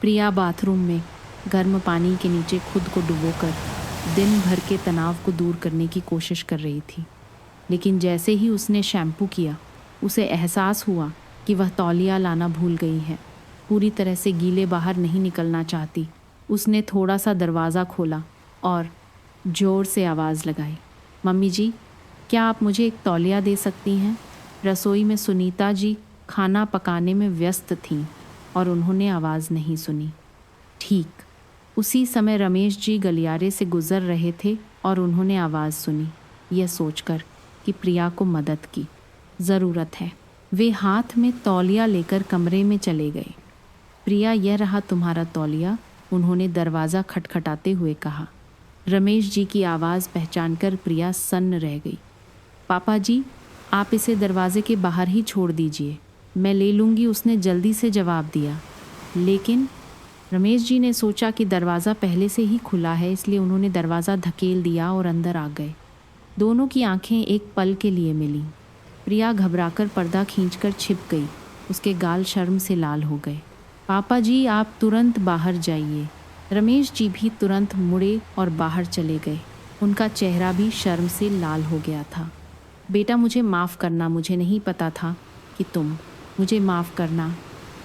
प्रिया bathroom में गर्म पानी के नीचे खुद को डुबोकर दिन भर के तनाव को दूर करने की कोशिश कर रही थी। लेकिन जैसे ही उसने शैम्पू किया, उसे एहसास हुआ कि वह तौलिया लाना भूल गई है। पूरी तरह से गीले बाहर नहीं निकलना चाहती। उसने थोड़ा सा दरवाज़ा खोला और ज़ोर से आवाज़ लगाई, मम्मी जी, क्या आप मुझे एक तौलिया दे सकती हैं? रसोई में सुनीता जी खाना पकाने में व्यस्त थीं और उन्होंने आवाज़ नहीं सुनी। ठीक उसी समय रमेश जी गलियारे से गुज़र रहे थे और उन्होंने आवाज़ सुनी। यह सोचकर कि प्रिया को मदद की ज़रूरत है, वे हाथ में तौलिया लेकर कमरे में चले गए। प्रिया, यह रहा तुम्हारा तौलिया, उन्होंने दरवाज़ा खटखटाते हुए कहा। रमेश जी की आवाज़ पहचानकर प्रिया सन्न रह गई। पापा जी, आप इसे दरवाजे के बाहर ही छोड़ दीजिए, मैं ले लूँगी, उसने जल्दी से जवाब दिया। लेकिन रमेश जी ने सोचा कि दरवाज़ा पहले से ही खुला है, इसलिए उन्होंने दरवाज़ा धकेल दिया और अंदर आ गए। दोनों की आंखें एक पल के लिए मिलीं। प्रिया घबराकर पर्दा खींचकर छिप गई। उसके गाल शर्म से लाल हो गए। पापा जी, आप तुरंत बाहर जाइए। रमेश जी भी तुरंत मुड़े और बाहर चले गए। उनका चेहरा भी शर्म से लाल हो गया था। बेटा, मुझे माफ़ करना, मुझे नहीं पता था कि तुम, मुझे माफ़ करना।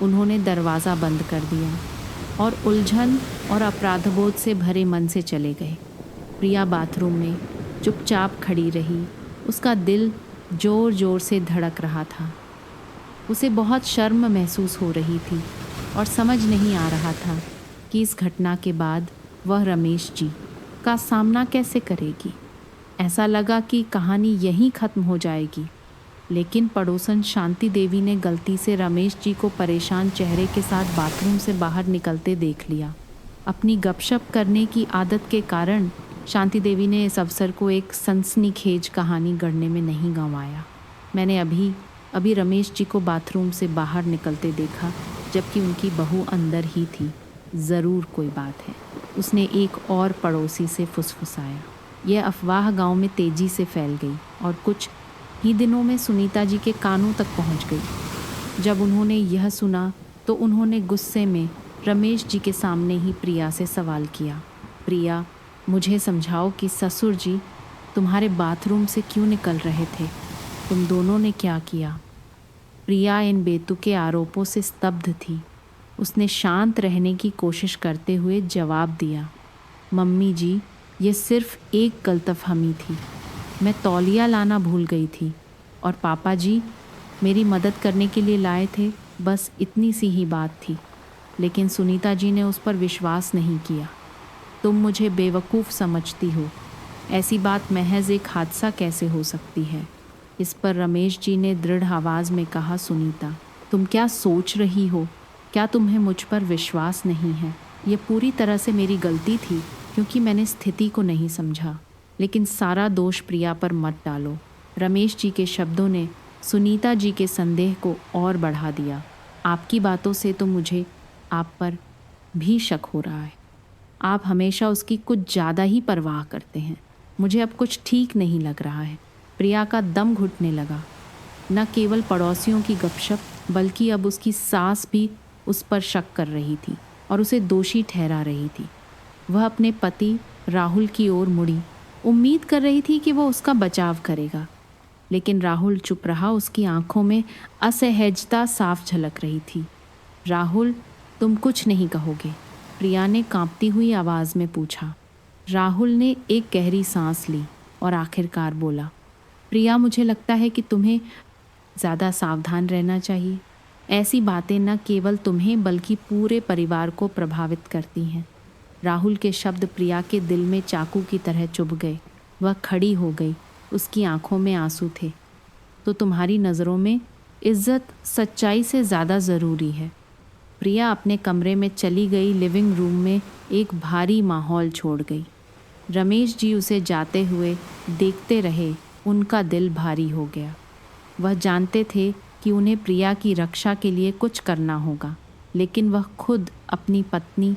उन्होंने दरवाज़ा बंद कर दिया और उलझन और अपराधबोध से भरे मन से चले गए। प्रिया बाथरूम में चुपचाप खड़ी रही। उसका दिल ज़ोर ज़ोर से धड़क रहा था। उसे बहुत शर्म महसूस हो रही थी और समझ नहीं आ रहा था कि इस घटना के बाद वह रमेश जी का सामना कैसे करेगी। ऐसा लगा कि कहानी यहीं ख़त्म हो जाएगी, लेकिन पड़ोसन शांति देवी ने गलती से रमेश जी को परेशान चेहरे के साथ बाथरूम से बाहर निकलते देख लिया। अपनी गपशप करने की आदत के कारण शांति देवी ने इस अवसर को एक सनसनीखेज कहानी गढ़ने में नहीं गंवाया। मैंने अभी रमेश जी को बाथरूम से बाहर निकलते देखा, जबकि उनकी बहू अंदर ही थी। ज़रूर कोई बात है, उसने एक और पड़ोसी से फुसफुसाया। यह अफवाह गांव में तेज़ी से फैल गई और कुछ ही दिनों में सुनीता जी के कानों तक पहुंच गई। जब उन्होंने यह सुना तो उन्होंने गुस्से में रमेश जी के सामने ही प्रिया से सवाल किया, प्रिया, मुझे समझाओ कि ससुर जी तुम्हारे बाथरूम से क्यों निकल रहे थे? तुम दोनों ने क्या किया? प्रिया इन बेतुके आरोपों से स्तब्ध थी। उसने शांत रहने की कोशिश करते हुए जवाब दिया, मम्मी जी, ये सिर्फ एक गलतफहमी थी। मैं तौलिया लाना भूल गई थी और पापा जी मेरी मदद करने के लिए लाए थे, बस इतनी सी ही बात थी। लेकिन सुनीता जी ने उस पर विश्वास नहीं किया। तुम मुझे बेवकूफ़ समझती हो, ऐसी बात महज एक हादसा कैसे हो सकती है? इस पर रमेश जी ने दृढ़ आवाज़ में कहा, सुनीता, तुम क्या सोच रही हो? क्या तुम्हें मुझ पर विश्वास नहीं है? ये पूरी तरह से मेरी गलती थी क्योंकि मैंने स्थिति को नहीं समझा। लेकिन सारा दोष प्रिया पर मत डालो। रमेश जी के शब्दों ने सुनीता जी के संदेह को और बढ़ा दिया। आपकी बातों से तो मुझे आप पर भी शक हो रहा है। आप हमेशा उसकी कुछ ज़्यादा ही परवाह करते हैं। मुझे अब कुछ ठीक नहीं लग रहा है। प्रिया का दम घुटने लगा। न केवल पड़ोसियों की गपशप, बल्कि अब उसकी सास भी उस पर शक कर रही थी और उसे दोषी ठहरा रही थी। वह अपने पति राहुल की ओर मुड़ी, उम्मीद कर रही थी कि वो उसका बचाव करेगा, लेकिन राहुल चुप रहा। उसकी आंखों में असहजता साफ झलक रही थी। राहुल, तुम कुछ नहीं कहोगे? प्रिया ने कांपती हुई आवाज़ में पूछा। राहुल ने एक गहरी सांस ली और आखिरकार बोला, प्रिया, मुझे लगता है कि तुम्हें ज़्यादा सावधान रहना चाहिए। ऐसी बातें न केवल तुम्हें बल्कि पूरे परिवार को प्रभावित करती हैं। राहुल के शब्द प्रिया के दिल में चाकू की तरह चुभ गए। वह खड़ी हो गई, उसकी आंखों में आंसू थे। तो तुम्हारी नज़रों में इज्जत सच्चाई से ज़्यादा ज़रूरी है। प्रिया अपने कमरे में चली गई। लिविंग रूम में एक भारी माहौल छोड़ गई। रमेश जी उसे जाते हुए देखते रहे। उनका दिल भारी हो गया। वह जानते थे कि उन्हें प्रिया की रक्षा के लिए कुछ करना होगा, लेकिन वह खुद अपनी पत्नी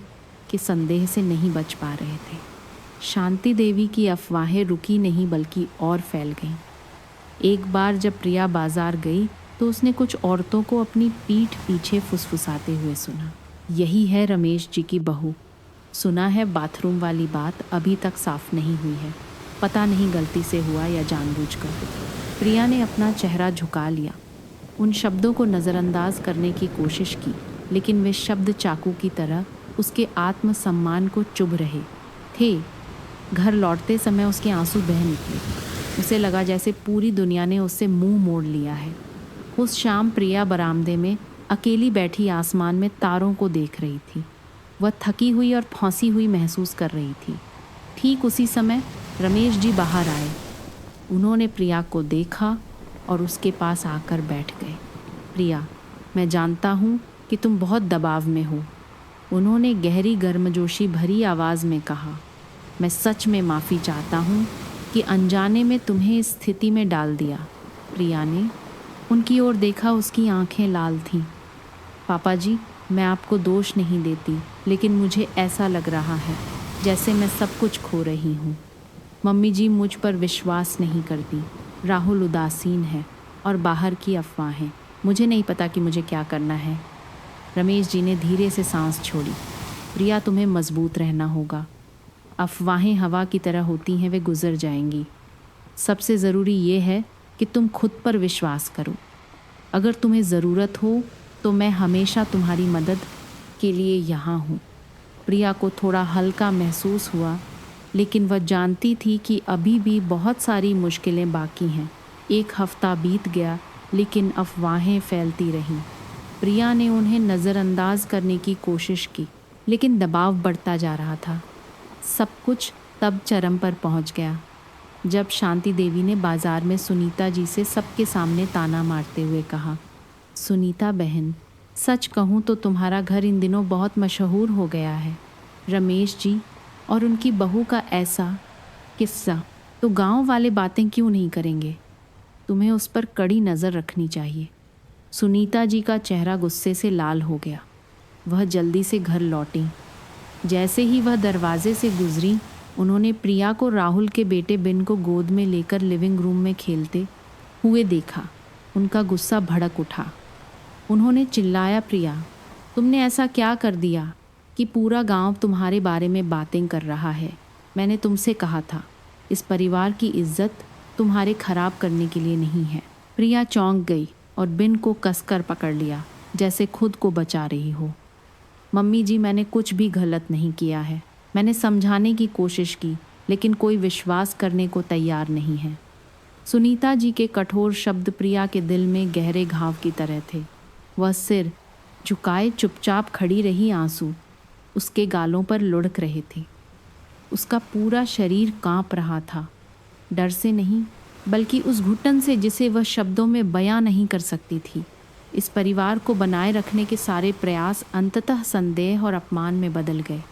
के संदेह से नहीं बच पा रहे थे। शांति देवी की अफवाहें रुकी नहीं बल्कि और फैल गईं। एक बार जब प्रिया बाजार गई तो उसने कुछ औरतों को अपनी पीठ पीछे फुसफुसाते हुए सुना। यही है रमेश जी की बहू। सुना है बाथरूम वाली बात अभी तक साफ नहीं हुई है। पता नहीं गलती से हुआ या जानबूझकर। प्रिया ने अपना चेहरा झुका लिया। उन शब्दों को नज़रअंदाज करने की कोशिश की, लेकिन वे शब्द चाकू की तरह उसके आत्मसम्मान को चुभ रहे थे। घर लौटते समय उसके आंसू बह निकले। उसे लगा जैसे पूरी दुनिया ने उससे मुंह मोड़ लिया है। उस शाम प्रिया बरामदे में अकेली बैठी आसमान में तारों को देख रही थी। वह थकी हुई और फंसी हुई महसूस कर रही थी। ठीक उसी समय रमेश जी बाहर आए। उन्होंने प्रिया को देखा और उसके पास आकर बैठ गए। प्रिया, मैं जानता हूँ कि तुम बहुत दबाव में हो, उन्होंने गहरी गर्मजोशी भरी आवाज़ में कहा। मैं सच में माफ़ी चाहता हूँ कि अनजाने में तुम्हें इस स्थिति में डाल दिया। प्रिया ने उनकी ओर देखा। उसकी आंखें लाल थीं। पापा जी, मैं आपको दोष नहीं देती, लेकिन मुझे ऐसा लग रहा है जैसे मैं सब कुछ खो रही हूँ। मम्मी जी मुझ पर विश्वास नहीं करती। राहुल उदासीन है और बाहर की अफवाहें। मुझे नहीं पता कि मुझे क्या करना है। रमेश जी ने धीरे से सांस छोड़ी। प्रिया, तुम्हें मजबूत रहना होगा। अफवाहें हवा की तरह होती हैं, वे गुजर जाएंगी। सबसे ज़रूरी ये है कि तुम खुद पर विश्वास करो। अगर तुम्हें ज़रूरत हो तो मैं हमेशा तुम्हारी मदद के लिए यहाँ हूँ। प्रिया को थोड़ा हल्का महसूस हुआ, लेकिन वह जानती थी कि अभी भी बहुत सारी मुश्किलें बाकी हैं। 1 हफ्ता बीत गया, लेकिन अफवाहें फैलती रहीं। प्रिया ने उन्हें नज़रअंदाज करने की कोशिश की, लेकिन दबाव बढ़ता जा रहा था। सब कुछ तब चरम पर पहुंच गया जब शांति देवी ने बाजार में सुनीता जी से सबके सामने ताना मारते हुए कहा, सुनीता बहन, सच कहूँ तो तुम्हारा घर इन दिनों बहुत मशहूर हो गया है। रमेश जी और उनकी बहू का ऐसा किस्सा तो गांव वाले बातें क्यों नहीं करेंगे। तुम्हें उस पर कड़ी नज़र रखनी चाहिए। सुनीता जी का चेहरा गुस्से से लाल हो गया। वह जल्दी से घर लौटी। जैसे ही वह दरवाजे से गुजरी, उन्होंने प्रिया को राहुल के बेटे बिन को गोद में लेकर लिविंग रूम में खेलते हुए देखा। उनका गुस्सा भड़क उठा। उन्होंने चिल्लाया, प्रिया, तुमने ऐसा क्या कर दिया कि पूरा गांव तुम्हारे बारे में बातें कर रहा है। मैंने तुमसे कहा था, इस परिवार की इज्जत तुम्हारे खराब करने के लिए नहीं है। प्रिया चौंक गई और बिन को कसकर पकड़ लिया, जैसे खुद को बचा रही हो। मम्मी जी, मैंने कुछ भी गलत नहीं किया है। मैंने समझाने की कोशिश की, लेकिन कोई विश्वास करने को तैयार नहीं है। सुनीता जी के कठोर शब्द प्रिया के दिल में गहरे घाव की तरह थे। वह सिर झुकाए चुपचाप खड़ी रही। आंसू उसके गालों पर लुढ़क रहे थे। उसका पूरा शरीर कांप रहा था, डर से नहीं, बल्कि उस घुटन से जिसे वह शब्दों में बयां नहीं कर सकती थी। इस परिवार को बनाए रखने के सारे प्रयास अंततः संदेह और अपमान में बदल गए।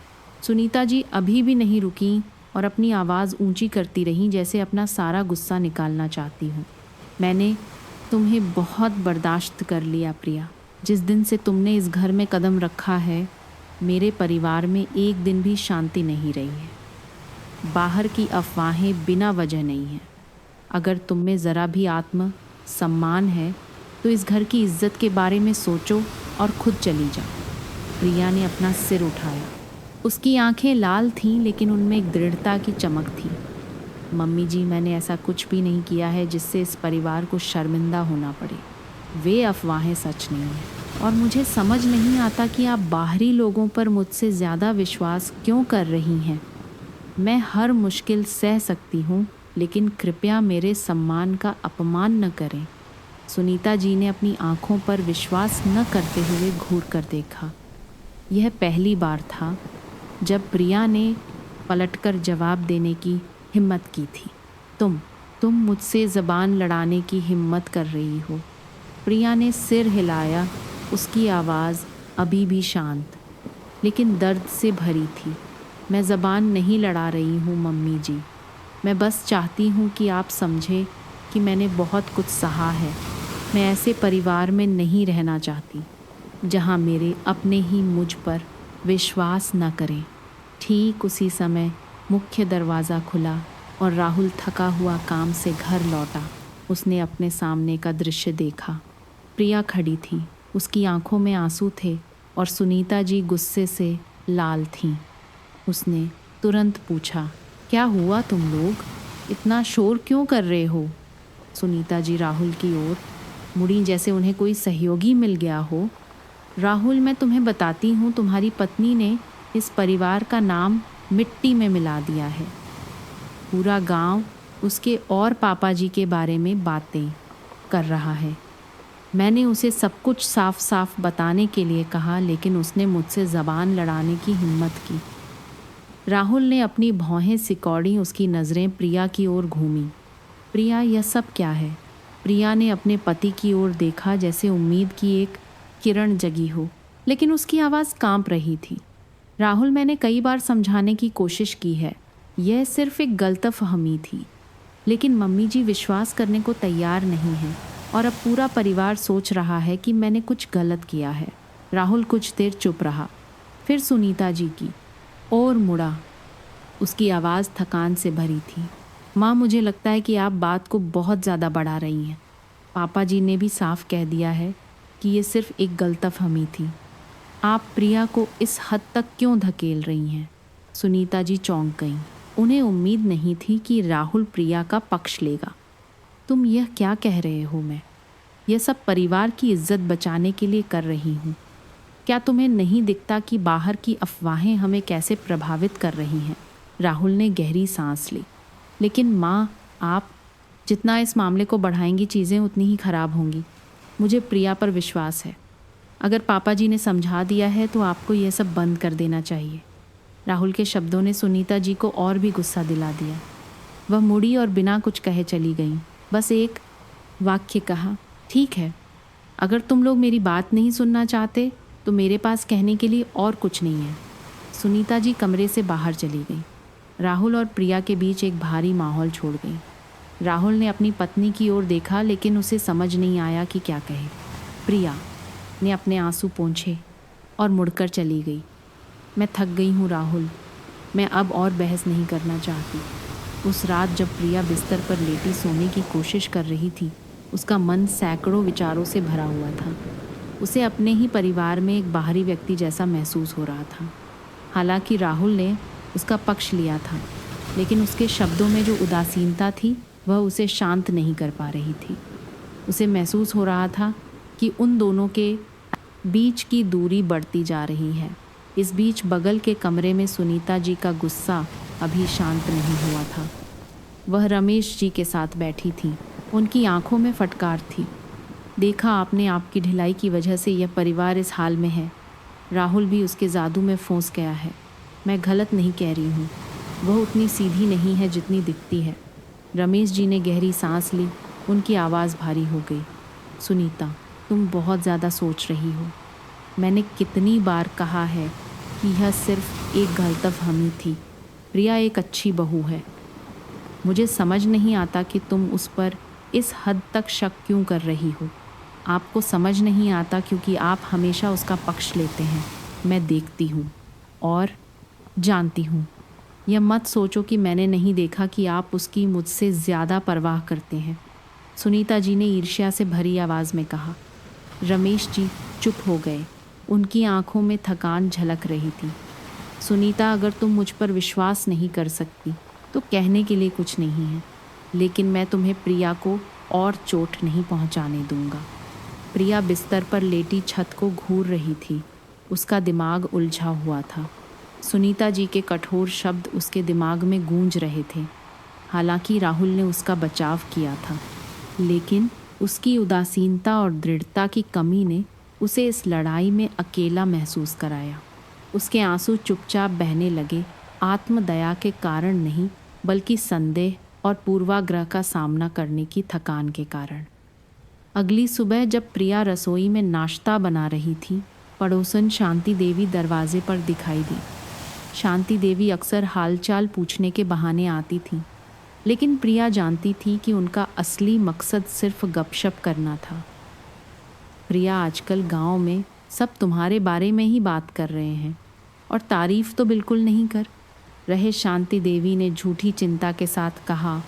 सुनीता जी अभी भी नहीं रुकीं और अपनी आवाज़ ऊंची करती रहीं, जैसे अपना सारा गुस्सा निकालना चाहती हूँ। मैंने तुम्हें बहुत बर्दाश्त कर लिया प्रिया। जिस दिन से तुमने इस घर में कदम रखा है, मेरे परिवार में एक दिन भी शांति नहीं रही है। बाहर की अफवाहें बिना वजह नहीं हैं। अगर तुम में ज़रा भी आत्म सम्मान है तो इस घर की इज्जत के बारे में सोचो और खुद चली जाओ। प्रिया ने अपना सिर उठाया। उसकी आंखें लाल थीं, लेकिन उनमें एक दृढ़ता की चमक थी। मम्मी जी, मैंने ऐसा कुछ भी नहीं किया है जिससे इस परिवार को शर्मिंदा होना पड़े। वे अफवाहें सच नहीं हैं और मुझे समझ नहीं आता कि आप बाहरी लोगों पर मुझसे ज़्यादा विश्वास क्यों कर रही हैं। मैं हर मुश्किल सह सकती हूँ, लेकिन कृपया मेरे सम्मान का अपमान न करें। सुनीता जी ने अपनी आंखों पर विश्वास न करते हुए घूर कर देखा। यह पहली बार था जब प्रिया ने पलटकर जवाब देने की हिम्मत की थी। तुम मुझसे ज़बान लड़ाने की हिम्मत कर रही हो। प्रिया ने सिर हिलाया। उसकी आवाज़ अभी भी शांत, लेकिन दर्द से भरी थी। मैं ज़बान नहीं लड़ा रही हूँ मम्मी जी। मैं बस चाहती हूँ कि आप समझें कि मैंने बहुत कुछ सहा है। मैं ऐसे परिवार में नहीं रहना चाहती जहाँ मेरे अपने ही मुझ पर विश्वास न करें। ठीक उसी समय मुख्य दरवाज़ा खुला और राहुल थका हुआ काम से घर लौटा। उसने अपने सामने का दृश्य देखा। प्रिया खड़ी थी। उसकी आंखों में आंसू थे, और सुनीता जी गुस्से से लाल थीं। उसने तुरंत पूछा, क्या हुआ तुम लोग? इतना शोर क्यों कर रहे हो? सुनीता जी राहुल की ओर मुड़ी जैसे उन्हें कोई सहयोगी मिल गया हो। राहुल, मैं तुम्हें बताती हूँ, तुम्हारी पत्नी ने इस परिवार का नाम मिट्टी में मिला दिया है। पूरा गांव उसके और पापा जी के बारे में बातें कर रहा है। मैंने उसे सब कुछ साफ साफ बताने के लिए कहा, लेकिन उसने मुझसे ज़बान लड़ाने की हिम्मत की। राहुल ने अपनी भौहें सिकोड़ी, उसकी नज़रें प्रिया की ओर घूमी। प्रिया, यह सब क्या है? प्रिया ने अपने पति की ओर देखा, जैसे उम्मीद की एक किरण जगी हो, लेकिन उसकी आवाज़ कांप रही थी। राहुल, मैंने कई बार समझाने की कोशिश की है, यह सिर्फ एक गलतफहमी थी, लेकिन मम्मी जी विश्वास करने को तैयार नहीं है और अब पूरा परिवार सोच रहा है कि मैंने कुछ गलत किया है। राहुल कुछ देर चुप रहा, फिर सुनीता जी की ओर मुड़ा। उसकी आवाज़ थकान से भरी थी। माँ, मुझे लगता है कि आप बात को बहुत ज़्यादा बढ़ा रही हैं। पापा जी ने भी साफ कह दिया है कि ये सिर्फ एक गलतफहमी थी। आप प्रिया को इस हद तक क्यों धकेल रही हैं? सुनीता जी चौंक गईं। उन्हें उम्मीद नहीं थी कि राहुल प्रिया का पक्ष लेगा। तुम यह क्या कह रहे हो? मैं यह सब परिवार की इज्जत बचाने के लिए कर रही हूँ। क्या तुम्हें नहीं दिखता कि बाहर की अफवाहें हमें कैसे प्रभावित कर रही हैं? राहुल ने गहरी सांस ली। लेकिन माँ, आप जितना इस मामले को बढ़ाएंगी, चीज़ें उतनी ही खराब होंगी। मुझे प्रिया पर विश्वास है। अगर पापा जी ने समझा दिया है तो आपको यह सब बंद कर देना चाहिए। राहुल के शब्दों ने सुनीता जी को और भी गुस्सा दिला दिया। वह मुड़ी और बिना कुछ कहे चली गईं। बस एक वाक्य कहा, ठीक है, अगर तुम लोग मेरी बात नहीं सुनना चाहते तो मेरे पास कहने के लिए और कुछ नहीं है। सुनीता जी कमरे से बाहर चली गई। राहुल और प्रिया के बीच एक भारी माहौल छोड़ गई। राहुल ने अपनी पत्नी की ओर देखा, लेकिन उसे समझ नहीं आया कि क्या कहे। प्रिया ने अपने आंसू पोंछे और मुड़कर चली गई। मैं थक गई हूँ राहुल, मैं अब और बहस नहीं करना चाहती। उस रात जब प्रिया बिस्तर पर लेटी सोने की कोशिश कर रही थी, उसका मन सैकड़ों विचारों से भरा हुआ था। उसे अपने ही परिवार में एक बाहरी व्यक्ति जैसा महसूस हो रहा था। हालांकि राहुल ने उसका पक्ष लिया था, लेकिन उसके शब्दों में जो उदासीनता थी वह उसे शांत नहीं कर पा रही थी। उसे महसूस हो रहा था कि उन दोनों के बीच की दूरी बढ़ती जा रही है। इस बीच बगल के कमरे में सुनीता जी का गुस्सा अभी शांत नहीं हुआ था। वह रमेश जी के साथ बैठी थी। उनकी आंखों में फटकार थी। देखा आपने, आपकी ढिलाई की वजह से यह परिवार इस हाल में है। राहुल भी उसके जादू में फंस गया है। मैं गलत नहीं कह रही हूँ, वह उतनी सीधी नहीं है जितनी दिखती है। रमेश जी ने गहरी सांस ली। उनकी आवाज़ भारी हो गई। सुनीता, तुम बहुत ज़्यादा सोच रही हो। मैंने कितनी बार कहा है कि यह सिर्फ एक गलतफहमी थी। प्रिया एक अच्छी बहू है। मुझे समझ नहीं आता कि तुम उस पर इस हद तक शक क्यों कर रही हो। आपको समझ नहीं आता क्योंकि आप हमेशा उसका पक्ष लेते हैं। मैं देखती हूँ और जानती हूँ। यह मत सोचो कि मैंने नहीं देखा कि आप उसकी मुझसे ज़्यादा परवाह करते हैं। सुनीता जी ने ईर्ष्या से भरी आवाज़ में कहा। रमेश जी चुप हो गए। उनकी आंखों में थकान झलक रही थी। सुनीता, अगर तुम मुझ पर विश्वास नहीं कर सकती तो कहने के लिए कुछ नहीं है, लेकिन मैं तुम्हें प्रिया को और चोट नहीं पहुंचाने दूंगा। प्रिया बिस्तर पर लेटी छत को घूर रही थी। उसका दिमाग उलझा हुआ था। सुनीता जी के कठोर शब्द उसके दिमाग में गूंज रहे थे। हालांकि राहुल ने उसका बचाव किया था, लेकिन उसकी उदासीनता और दृढ़ता की कमी ने उसे इस लड़ाई में अकेला महसूस कराया। उसके आंसू चुपचाप बहने लगे, आत्मदया के कारण नहीं, बल्कि संदेह और पूर्वाग्रह का सामना करने की थकान के कारण। अगली सुबह जब प्रिया रसोई में नाश्ता बना रही थी, पड़ोसन शांति देवी दरवाजे पर दिखाई दी। शांति देवी अक्सर हालचाल पूछने के बहाने आती थी, लेकिन प्रिया जानती थी कि उनका असली मकसद सिर्फ गपशप करना था। प्रिया, आजकल गांव में सब तुम्हारे बारे में ही बात कर रहे हैं और तारीफ तो बिल्कुल नहीं कर रहे। शांति देवी ने झूठी चिंता के साथ कहा,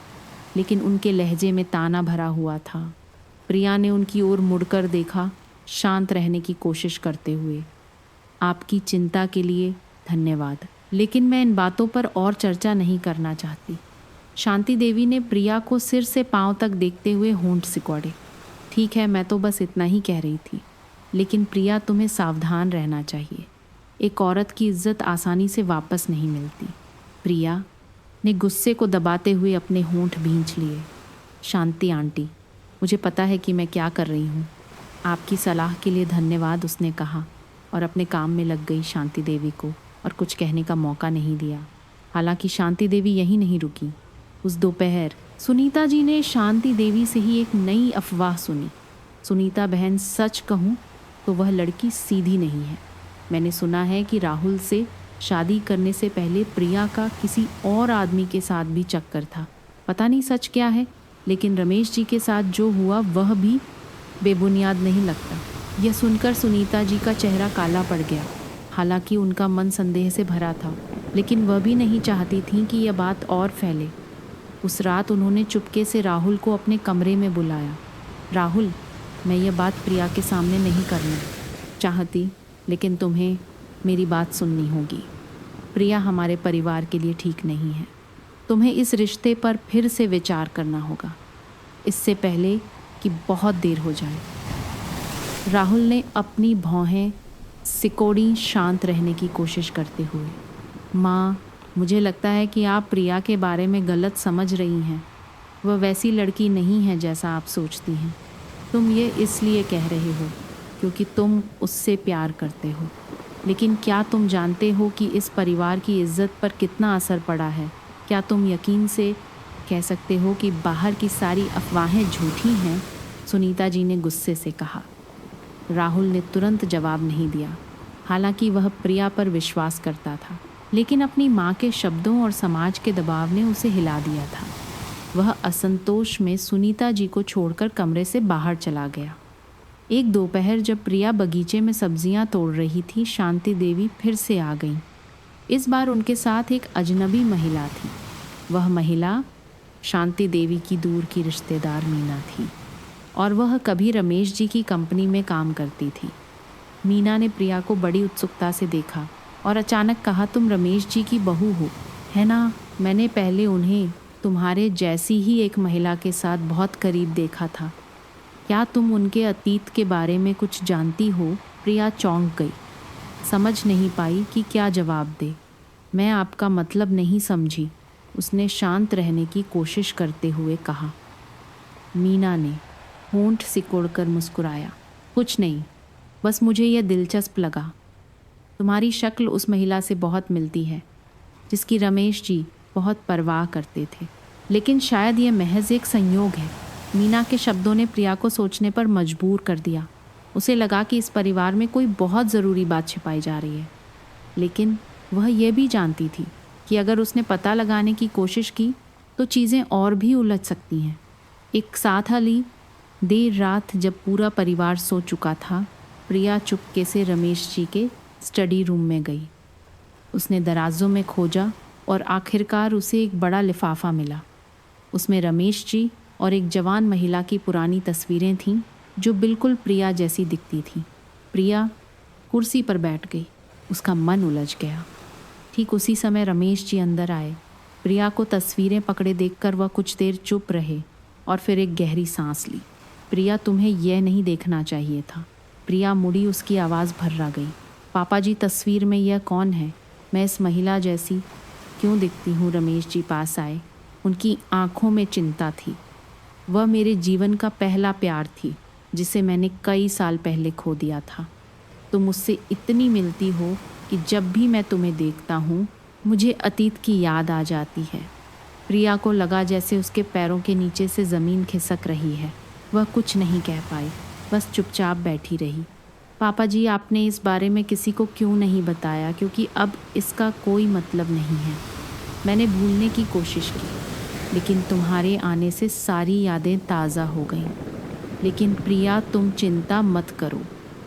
लेकिन उनके लहजे में ताना भरा हुआ था। प्रिया ने उनकी ओर मुड़कर देखा, शांत रहने की कोशिश करते हुए। आपकी चिंता के लिए धन्यवाद, लेकिन मैं इन बातों पर और चर्चा नहीं करना चाहती। शांति देवी ने प्रिया को सिर से पांव तक देखते हुए होंठ सिकोड़े। ठीक है, मैं तो बस इतना ही कह रही थी, लेकिन प्रिया तुम्हें सावधान रहना चाहिए। एक औरत की इज्जत आसानी से वापस नहीं मिलती। प्रिया ने गुस्से को दबाते हुए अपने होंठ भींच लिए। शांति आंटी, मुझे पता है कि मैं क्या कर रही हूँ। आपकी सलाह के लिए धन्यवाद, उसने कहा और अपने काम में लग गई। शांति देवी को और कुछ कहने का मौका नहीं दिया। हालांकि शांति देवी यहीं नहीं रुकी। उस दोपहर सुनीता जी ने शांति देवी से ही एक नई अफवाह सुनी। सुनीता बहन, सच कहूँ तो वह लड़की सीधी नहीं है। मैंने सुना है कि राहुल से शादी करने से पहले प्रिया का किसी और आदमी के साथ भी चक्कर था। पता नहीं सच क्या है, लेकिन रमेश जी के साथ जो हुआ वह भी बेबुनियाद नहीं लगता। यह सुनकर सुनीता जी का चेहरा काला पड़ गया। हालांकि उनका मन संदेह से भरा था, लेकिन वह भी नहीं चाहती थी कि यह बात और फैले। उस रात उन्होंने चुपके से राहुल को अपने कमरे में बुलाया। राहुल, मैं यह बात प्रिया के सामने नहीं करना चाहती, लेकिन तुम्हें मेरी बात सुननी होगी। प्रिया हमारे परिवार के लिए ठीक नहीं है। तुम्हें इस रिश्ते पर फिर से विचार करना होगा, इससे पहले कि बहुत देर हो जाए। राहुल ने अपनी भौहें सिकोड़ी शांत रहने की कोशिश करते हुए। माँ, मुझे लगता है कि आप प्रिया के बारे में गलत समझ रही हैं। वह वैसी लड़की नहीं है जैसा आप सोचती हैं। तुम ये इसलिए कह रहे हो क्योंकि तुम उससे प्यार करते हो, लेकिन क्या तुम जानते हो कि इस परिवार की इज्जत पर कितना असर पड़ा है? क्या तुम यकीन से कह सकते हो कि बाहर की सारी अफवाहें झूठी हैं? सुनीता जी ने गुस्से से कहा। राहुल ने तुरंत जवाब नहीं दिया। हालांकि वह प्रिया पर विश्वास करता था, लेकिन अपनी माँ के शब्दों और समाज के दबाव ने उसे हिला दिया था। वह असंतोष में सुनीता जी को छोड़कर कमरे से बाहर चला गया। एक दोपहर जब प्रिया बगीचे में सब्जियां तोड़ रही थी, शांति देवी फिर से आ गई। इस बार उनके साथ एक अजनबी महिला थी। वह महिला शांति देवी की दूर की रिश्तेदार मीना थी और वह कभी रमेश जी की कंपनी में काम करती थी। मीना ने प्रिया को बड़ी उत्सुकता से देखा और अचानक कहा, तुम रमेश जी की बहू हो, है ना? मैंने पहले उन्हें तुम्हारे जैसी ही एक महिला के साथ बहुत करीब देखा था। क्या तुम उनके अतीत के बारे में कुछ जानती हो? प्रिया चौंक गई, समझ नहीं पाई कि क्या जवाब दे। मैं आपका मतलब नहीं समझी, उसने शांत रहने की कोशिश करते हुए कहा। मीना ने होंठ सिकोड़कर मुस्कुराया। कुछ नहीं, बस मुझे यह दिलचस्प लगा। तुम्हारी शक्ल उस महिला से बहुत मिलती है जिसकी रमेश जी बहुत परवाह करते थे, लेकिन शायद यह महज एक संयोग है। मीना के शब्दों ने प्रिया को सोचने पर मजबूर कर दिया। उसे लगा कि इस परिवार में कोई बहुत ज़रूरी बात छिपाई जा रही है, लेकिन वह यह भी जानती थी कि अगर उसने पता लगाने की कोशिश की तो चीज़ें और भी उलझ सकती हैं। एक साथ हाली देर रात जब पूरा परिवार सो चुका था, प्रिया चुपके से रमेश जी के स्टडी रूम में गई। उसने दराजों में खोजा और आखिरकार उसे एक बड़ा लिफाफा मिला। उसमें रमेश जी और एक जवान महिला की पुरानी तस्वीरें थीं जो बिल्कुल प्रिया जैसी दिखती थीं। प्रिया कुर्सी पर बैठ गई, उसका मन उलझ गया। ठीक उसी समय रमेश जी अंदर आए। प्रिया को तस्वीरें पकड़े देखकर वह कुछ देर चुप रहे और फिर एक गहरी सांस ली। प्रिया, तुम्हें यह नहीं देखना चाहिए था। प्रिया मुड़ी, उसकी आवाज़ भर्रा गई। पापा जी, तस्वीर में यह कौन है? मैं इस महिला जैसी क्यों दिखती हूँ? रमेश जी पास आए। उनकी आंखों में चिंता थी। वह मेरे जीवन का पहला प्यार थी जिसे मैंने कई साल पहले खो दिया था। तुम मुझसे इतनी मिलती हो कि जब भी मैं तुम्हें देखता हूँ मुझे अतीत की याद आ जाती है। प्रिया को लगा जैसे उसके पैरों के नीचे से ज़मीन खिसक रही है। वह कुछ नहीं कह पाई, बस चुपचाप बैठी रही। पापा जी, आपने इस बारे में किसी को क्यों नहीं बताया? क्योंकि अब इसका कोई मतलब नहीं है। मैंने भूलने की कोशिश की, लेकिन तुम्हारे आने से सारी यादें ताज़ा हो गईं। लेकिन प्रिया, तुम चिंता मत करो।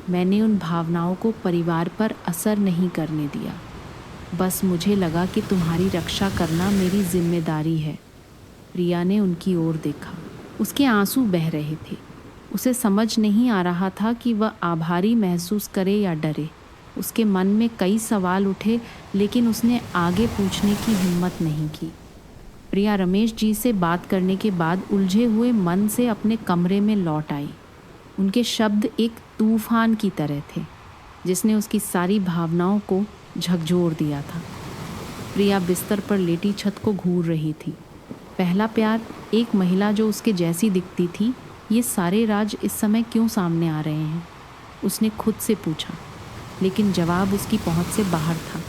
मैंने उन भावनाओं को परिवार पर असर नहीं करने दिया। बस मुझे लगा कि तुम्हारी रक्षा करना मेरी जिम्मेदारी है। प्रिया ने उनकी ओर देखा। उसके आंसू बह रहे थे। उसे समझ नहीं आ रहा था कि वह आभारी महसूस करे या डरे। उसके मन में कई सवाल उठे, लेकिन उसने आगे पूछने की हिम्मत नहीं की। प्रिया रमेश जी से बात करने के बाद उलझे हुए मन से अपने कमरे में लौट आई। उनके शब्द एक तूफान की तरह थे, जिसने उसकी सारी भावनाओं को झकझोर दिया था। प्रिया बिस्तर पर लेटी छत को घूर रही थी। पहला प्यार, एक महिला जो उसके जैसी दिखती थी, ये सारे राज इस समय क्यों सामने आ रहे हैं? उसने खुद से पूछा, लेकिन जवाब उसकी पहुंच से बाहर था।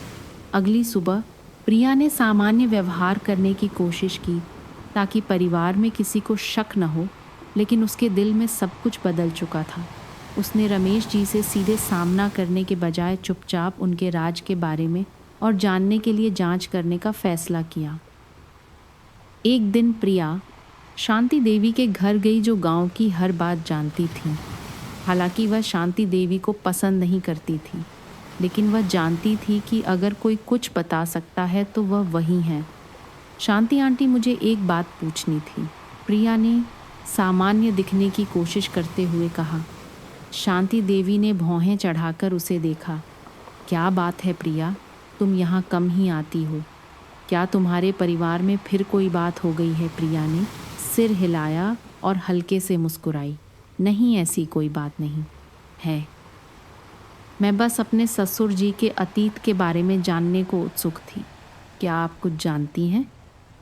अगली सुबह प्रिया ने सामान्य व्यवहार करने की कोशिश की ताकि परिवार में किसी को शक न हो, लेकिन उसके दिल में सब कुछ बदल चुका था। उसने रमेश जी से सीधे सामना करने के बजाय चुपचाप उनके राज के बारे में और जानने के लिए जांच करने का फैसला किया। एक दिन प्रिया शांति देवी के घर गई, जो गांव की हर बात जानती थी। हालांकि वह शांति देवी को पसंद नहीं करती थी, लेकिन वह जानती थी कि अगर कोई कुछ बता सकता है तो वह वही है। शांति आंटी, मुझे एक बात पूछनी थी, प्रिया ने सामान्य दिखने की कोशिश करते हुए कहा। शांति देवी ने भौहें चढ़ाकर उसे देखा। क्या बात है प्रिया, तुम यहाँ कम ही आती हो? क्या तुम्हारे परिवार में फिर कोई बात हो गई है? प्रिया ने सिर हिलाया और हल्के से मुस्कुराई। नहीं, ऐसी कोई बात नहीं है। मैं बस अपने ससुर जी के अतीत के बारे में जानने को उत्सुक थी। क्या आप कुछ जानती हैं?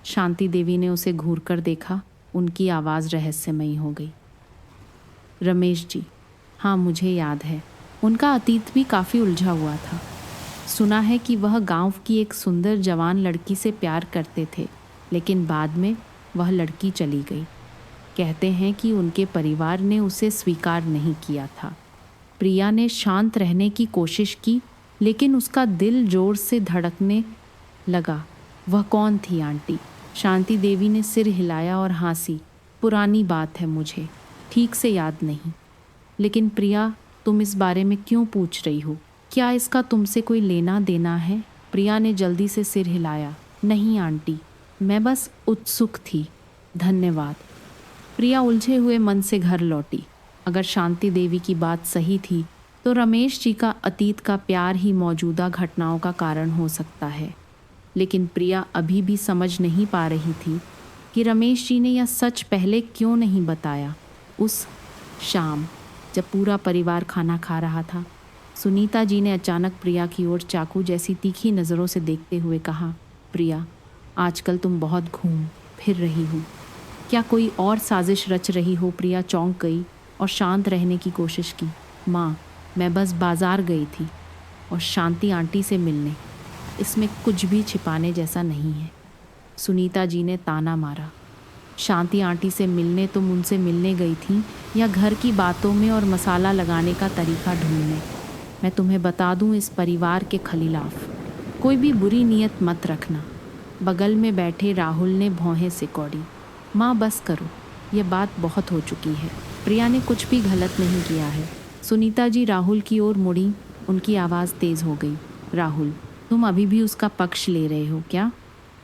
शांति देवी ने उसे घूर कर देखा। उनकी आवाज़ रहस्यमयी हो गई। रमेश जी, हाँ मुझे याद है। उनका अतीत भी काफ़ी उलझा हुआ था। सुना है कि वह गांव की एक सुंदर जवान लड़की से प्यार करते थे, लेकिन बाद में वह लड़की चली गई। कहते हैं कि उनके परिवार ने उसे स्वीकार नहीं किया था। प्रिया ने शांत रहने की कोशिश की, लेकिन उसका दिल जोर से धड़कने लगा। वह कौन थी आंटी? शांति देवी ने सिर हिलाया और हंसी। पुरानी बात है, मुझे ठीक से याद नहीं। लेकिन प्रिया, तुम इस बारे में क्यों पूछ रही हो? क्या इसका तुमसे कोई लेना देना है? प्रिया ने जल्दी से सिर हिलाया। नहीं आंटी, मैं बस उत्सुक थी। धन्यवाद। प्रिया उलझे हुए मन से घर लौटी। अगर शांति देवी की बात सही थी तो रमेश जी का अतीत का प्यार ही मौजूदा घटनाओं का कारण हो सकता है। लेकिन प्रिया अभी भी समझ नहीं पा रही थी कि रमेश जी ने यह सच पहले क्यों नहीं बताया। उस शाम जब पूरा परिवार खाना खा रहा था, सुनीता जी ने अचानक प्रिया की ओर चाकू जैसी तीखी नज़रों से देखते हुए कहा, प्रिया, आजकल तुम बहुत घूम फिर रही हो। क्या कोई और साजिश रच रही हो? प्रिया चौंक गई और शांत रहने की कोशिश की। माँ, मैं बस बाजार गई थी और शांति आंटी से मिलने। इसमें कुछ भी छिपाने जैसा नहीं है। सुनीता जी ने ताना मारा। शांति आंटी से मिलने तुम उनसे मिलने गई थी या घर की बातों में और मसाला लगाने का तरीका ढूंढने? मैं तुम्हें बता दूं, इस परिवार के खिलाफ कोई भी बुरी नीयत मत रखना। बगल में बैठे राहुल ने भौहें सिकोड़ी। माँ बस करो, ये बात बहुत हो चुकी है। प्रिया ने कुछ भी गलत नहीं किया है। सुनीता जी राहुल की ओर मुड़ी। उनकी आवाज़ तेज़ हो गई। राहुल, तुम अभी भी उसका पक्ष ले रहे हो क्या?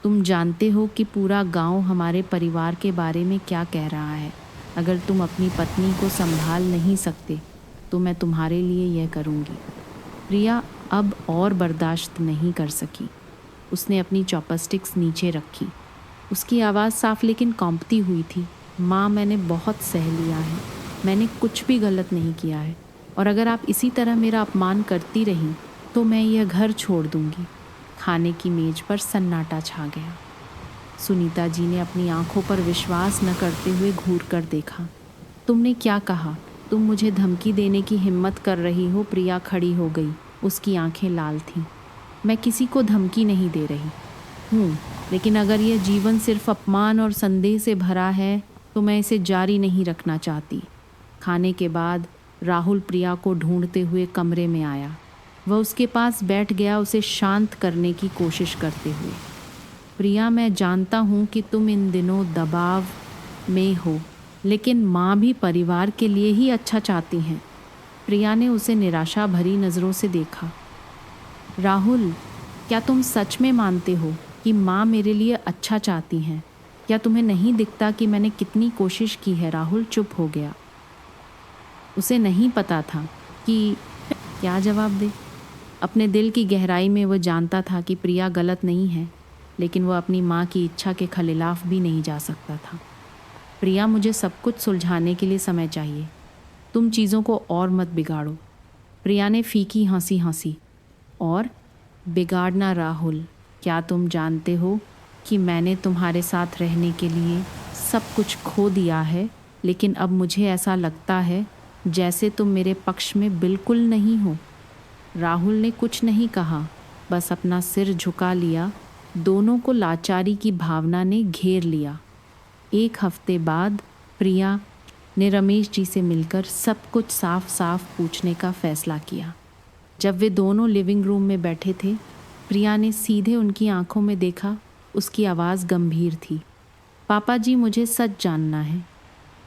तुम जानते हो कि पूरा गांव हमारे परिवार के बारे में क्या कह रहा है। अगर तुम अपनी पत्नी को संभाल नहीं सकते तो मैं तुम्हारे लिए यह करूँगी। प्रिया अब और बर्दाश्त नहीं कर सकी। उसने अपनी चॉपस्टिक्स नीचे रखी। उसकी आवाज़ साफ लेकिन कांपती हुई थी। माँ, मैंने बहुत सह लिया है। मैंने कुछ भी गलत नहीं किया है, और अगर आप इसी तरह मेरा अपमान करती रहीं तो मैं यह घर छोड़ दूँगी। खाने की मेज पर सन्नाटा छा गया। सुनीता जी ने अपनी आंखों पर विश्वास न करते हुए घूर कर देखा। तुमने क्या कहा? तुम मुझे धमकी देने की हिम्मत कर रही हो? प्रिया खड़ी हो गई। उसकी आंखें लाल थीं। मैं किसी को धमकी नहीं दे रही हूँ, लेकिन अगर यह जीवन सिर्फ अपमान और संदेह से भरा है तो मैं इसे जारी नहीं रखना चाहती। खाने के बाद राहुल प्रिया को ढूंढते हुए कमरे में आया। वह उसके पास बैठ गया, उसे शांत करने की कोशिश करते हुए। प्रिया, मैं जानता हूँ कि तुम इन दिनों दबाव में हो, लेकिन माँ भी परिवार के लिए ही अच्छा चाहती हैं। प्रिया ने उसे निराशा भरी नज़रों से देखा। राहुल, क्या तुम सच में मानते हो कि माँ मेरे लिए अच्छा चाहती हैं? क्या तुम्हें नहीं दिखता कि मैंने कितनी कोशिश की है? राहुल चुप हो गया। उसे नहीं पता था कि क्या जवाब दे। अपने दिल की गहराई में वो जानता था कि प्रिया गलत नहीं है, लेकिन वह अपनी माँ की इच्छा के खिलाफ भी नहीं जा सकता था। प्रिया, मुझे सब कुछ सुलझाने के लिए समय चाहिए। तुम चीज़ों को और मत बिगाड़ो। प्रिया ने फीकी हंसी हंसी। और बिगाड़ना राहुल, क्या तुम जानते हो कि मैंने तुम्हारे साथ रहने के लिए सब कुछ खो दिया है, लेकिन अब मुझे ऐसा लगता है जैसे तुम मेरे पक्ष में बिल्कुल नहीं हो। राहुल ने कुछ नहीं कहा, बस अपना सिर झुका लिया। दोनों को लाचारी की भावना ने घेर लिया। 1 हफ्ते बाद प्रिया ने रमेश जी से मिलकर सब कुछ साफ साफ पूछने का फैसला किया। जब वे दोनों लिविंग रूम में बैठे थे, प्रिया ने सीधे उनकी आंखों में देखा। उसकी आवाज़ गंभीर थी। पापा जी, मुझे सच जानना है।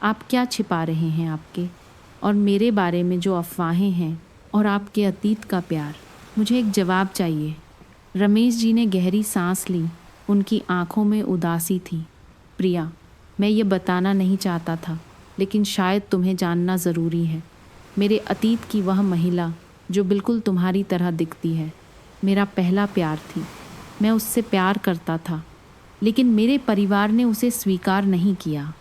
आप क्या छिपा रहे हैं आपके और मेरे बारे में जो अफवाहें हैं और आपके अतीत का प्यार? मुझे एक जवाब चाहिए। रमेश जी ने गहरी सांस ली। उनकी आंखों में उदासी थी। प्रिया, मैं ये बताना नहीं चाहता था, लेकिन शायद तुम्हें जानना ज़रूरी है। मेरे अतीत की वह महिला जो बिल्कुल तुम्हारी तरह दिखती है, मेरा पहला प्यार थी। मैं उससे प्यार करता था, लेकिन मेरे परिवार ने उसे स्वीकार नहीं किया।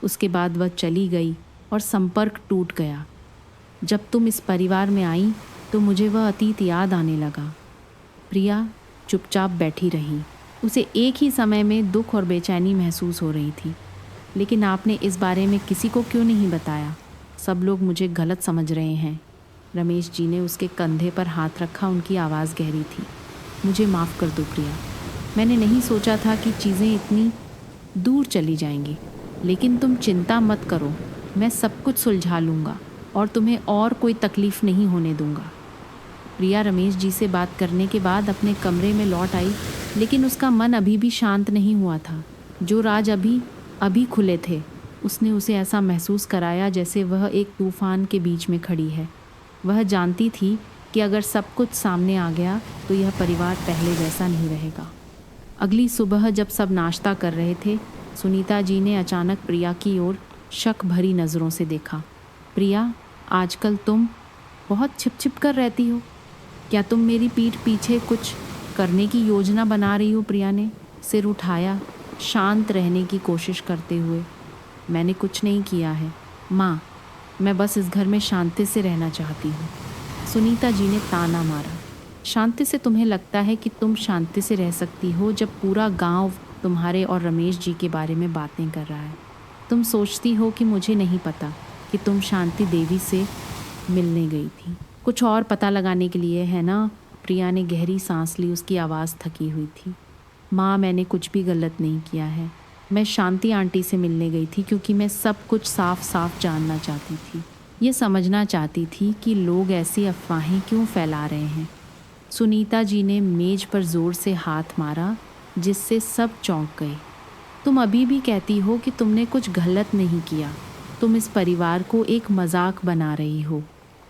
उसके बाद वह चली गई और संपर्क टूट गया। जब तुम इस परिवार में आई तो मुझे वह अतीत याद आने लगा। प्रिया चुपचाप बैठी रही। उसे एक ही समय में दुख और बेचैनी महसूस हो रही थी। लेकिन आपने इस बारे में किसी को क्यों नहीं बताया? सब लोग मुझे गलत समझ रहे हैं। रमेश जी ने उसके कंधे पर हाथ रखा। उनकी आवाज़ गहरी थी। मुझे माफ़ कर दो प्रिया, मैंने नहीं सोचा था कि चीज़ें इतनी दूर चली जाएंगी। लेकिन तुम चिंता मत करो, मैं सब कुछ सुलझा लूँगा और तुम्हें और कोई तकलीफ़ नहीं होने दूँगा। प्रिया रमेश जी से बात करने के बाद अपने कमरे में लौट आई, लेकिन उसका मन अभी भी शांत नहीं हुआ था। जो राज अभी खुले थे, उसने उसे ऐसा महसूस कराया जैसे वह एक तूफान के बीच में खड़ी है। वह जानती थी कि अगर सब कुछ सामने आ गया तो यह परिवार पहले जैसा नहीं रहेगा। अगली सुबह जब सब नाश्ता कर रहे थे, सुनीता जी ने अचानक प्रिया की ओर शक भरी नज़रों से देखा। प्रिया, आजकल तुम बहुत छिप कर रहती हो। क्या तुम मेरी पीठ पीछे कुछ करने की योजना बना रही हो? प्रिया ने सिर उठाया, शांत रहने की कोशिश करते हुए। मैंने कुछ नहीं किया है माँ, मैं बस इस घर में शांति से रहना चाहती हूँ। सुनीता जी ने ताना मारा। शांति से? तुम्हें लगता है कि तुम शांति से रह सकती हो जब पूरा गांव तुम्हारे और रमेश जी के बारे में बातें कर रहा है? तुम सोचती हो कि मुझे नहीं पता कि तुम शांति देवी से मिलने गई थी? कुछ और पता लगाने के लिए, है ना? प्रिया ने गहरी सांस ली। उसकी आवाज़ थकी हुई थी। माँ, मैंने कुछ भी गलत नहीं किया है। मैं शांति आंटी से मिलने गई थी क्योंकि मैं सब कुछ साफ साफ जानना चाहती थी। ये समझना चाहती थी कि लोग ऐसी अफवाहें क्यों फैला रहे हैं। सुनीता जी ने मेज पर ज़ोर से हाथ मारा, जिससे सब चौंक गए। तुम अभी भी कहती हो कि तुमने कुछ गलत नहीं किया। तुम इस परिवार को एक मजाक बना रही हो।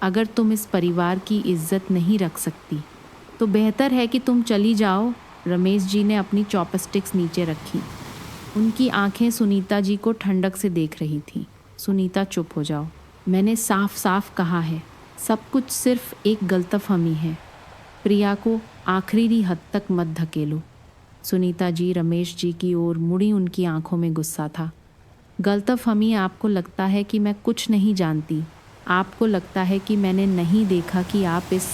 अगर तुम इस परिवार की इज्जत नहीं रख सकती तो बेहतर है कि तुम चली जाओ। रमेश जी ने अपनी चॉपस्टिक्स नीचे रखी। उनकी आंखें सुनीता जी को ठंडक से देख रही थीं। सुनीता, चुप हो जाओ। मैंने साफ साफ कहा है, सब कुछ सिर्फ एक गलतफहमी है। प्रिया को आखिरी हद तक मत धकेलो। सुनीता जी रमेश जी की ओर मुड़ी। उनकी आंखों में गुस्सा था। गलतफहमी? आपको लगता है कि मैं कुछ नहीं जानती? आपको लगता है कि मैंने नहीं देखा कि आप इस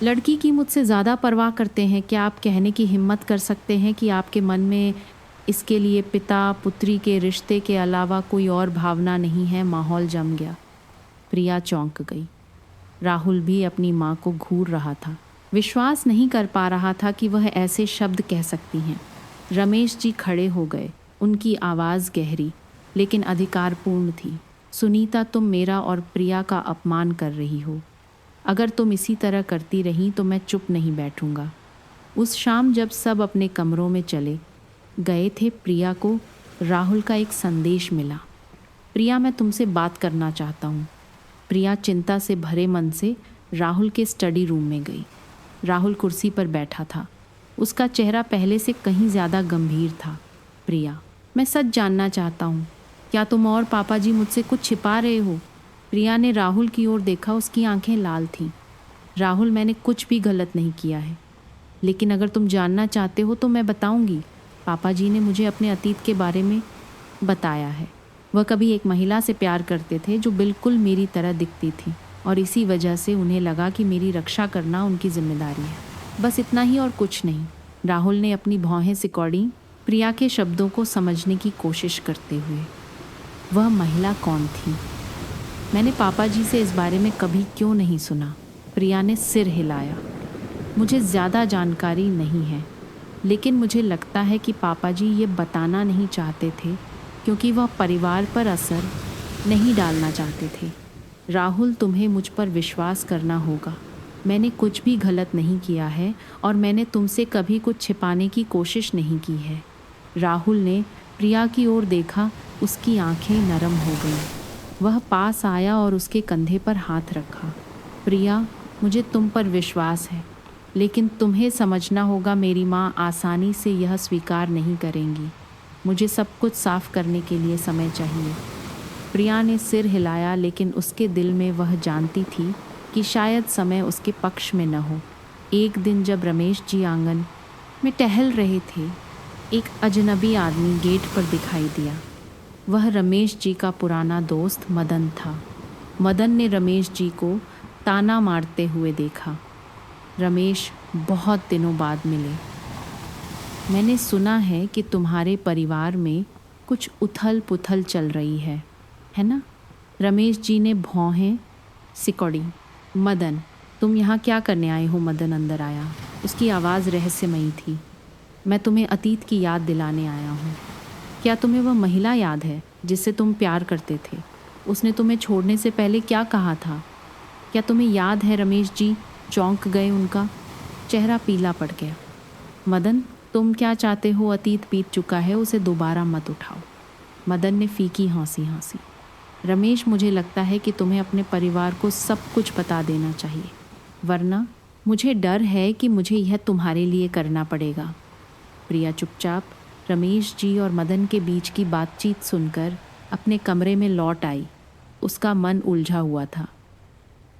लड़की की मुझसे ज़्यादा परवाह करते हैं? क्या आप कहने की हिम्मत कर सकते हैं कि आपके मन में इसके लिए पिता पुत्री के रिश्ते के अलावा कोई और भावना नहीं है? माहौल जम गया। प्रिया चौंक गई। राहुल भी अपनी माँ को घूर रहा था। विश्वास नहीं कर पा रहा था कि वह ऐसे शब्द कह सकती हैं। रमेश जी खड़े हो गए। उनकी आवाज़ गहरी लेकिन अधिकारपूर्ण थी। सुनीता, तुम मेरा और प्रिया का अपमान कर रही हो। अगर तुम इसी तरह करती रही तो मैं चुप नहीं बैठूंगा। उस शाम जब सब अपने कमरों में चले गए थे, प्रिया को राहुल का एक संदेश मिला। प्रिया, मैं तुमसे बात करना चाहता हूँ। प्रिया चिंता से भरे मन से राहुल के स्टडी रूम में गई। राहुल कुर्सी पर बैठा था। उसका चेहरा पहले से कहीं ज़्यादा गंभीर था। प्रिया, मैं सच जानना चाहता हूँ। क्या तुम और पापा जी मुझसे कुछ छिपा रहे हो? प्रिया ने राहुल की ओर देखा। उसकी आंखें लाल थीं। राहुल, मैंने कुछ भी गलत नहीं किया है, लेकिन अगर तुम जानना चाहते हो तो मैं बताऊंगी। पापा जी ने मुझे अपने अतीत के बारे में बताया है। वह कभी एक महिला से प्यार करते थे जो बिल्कुल मेरी तरह दिखती थी, और इसी वजह से उन्हें लगा कि मेरी रक्षा करना उनकी जिम्मेदारी है। बस इतना ही और कुछ नहीं। राहुल ने अपनी भौहें सिकोड़ी, प्रिया के शब्दों को समझने की कोशिश करते हुए। वह महिला कौन थी? मैंने पापा जी से इस बारे में कभी क्यों नहीं सुना? प्रिया ने सिर हिलाया। मुझे ज़्यादा जानकारी नहीं है, लेकिन मुझे लगता है कि पापा जी ये बताना नहीं चाहते थे क्योंकि वह परिवार पर असर नहीं डालना चाहते थे। राहुल, तुम्हें मुझ पर विश्वास करना होगा। मैंने कुछ भी गलत नहीं किया है और मैंने तुमसे कभी कुछ छिपाने की कोशिश नहीं की है। राहुल ने प्रिया की ओर देखा। उसकी आंखें नरम हो गईं। वह पास आया और उसके कंधे पर हाथ रखा। प्रिया, मुझे तुम पर विश्वास है, लेकिन तुम्हें समझना होगा मेरी माँ आसानी से यह स्वीकार नहीं करेंगी। मुझे सब कुछ साफ करने के लिए समय चाहिए। प्रिया ने सिर हिलाया, लेकिन उसके दिल में वह जानती थी कि शायद समय उसके पक्ष में न हो। एक दिन जब रमेश जी आंगन में टहल रहे थे, एक अजनबी आदमी गेट पर दिखाई दिया। वह रमेश जी का पुराना दोस्त मदन था। मदन ने रमेश जी को ताना मारते हुए देखा। रमेश, बहुत दिनों बाद मिले। मैंने सुना है कि तुम्हारे परिवार में कुछ उथल पुथल चल रही है ना? रमेश जी ने भौहें सिकोड़ी। मदन, तुम यहाँ क्या करने आए हो? मदन अंदर आया। उसकी आवाज़ रहस्यमयी थी। मैं तुम्हें अतीत की याद दिलाने आया हूँ। क्या तुम्हें वह महिला याद है जिससे तुम प्यार करते थे? उसने तुम्हें छोड़ने से पहले क्या कहा था? क्या तुम्हें याद है? रमेश जी चौंक गए। उनका चेहरा पीला पड़ गया। मदन, तुम क्या चाहते हो? अतीत बीत चुका है, उसे दोबारा मत उठाओ। मदन ने फीकी हंसी हंसी। रमेश, मुझे लगता है कि तुम्हें अपने परिवार को सब कुछ बता देना चाहिए, वरना मुझे डर है कि मुझे यह तुम्हारे लिए करना पड़ेगा। प्रिया चुपचाप रमेश जी और मदन के बीच की बातचीत सुनकर अपने कमरे में लौट आई। उसका मन उलझा हुआ था।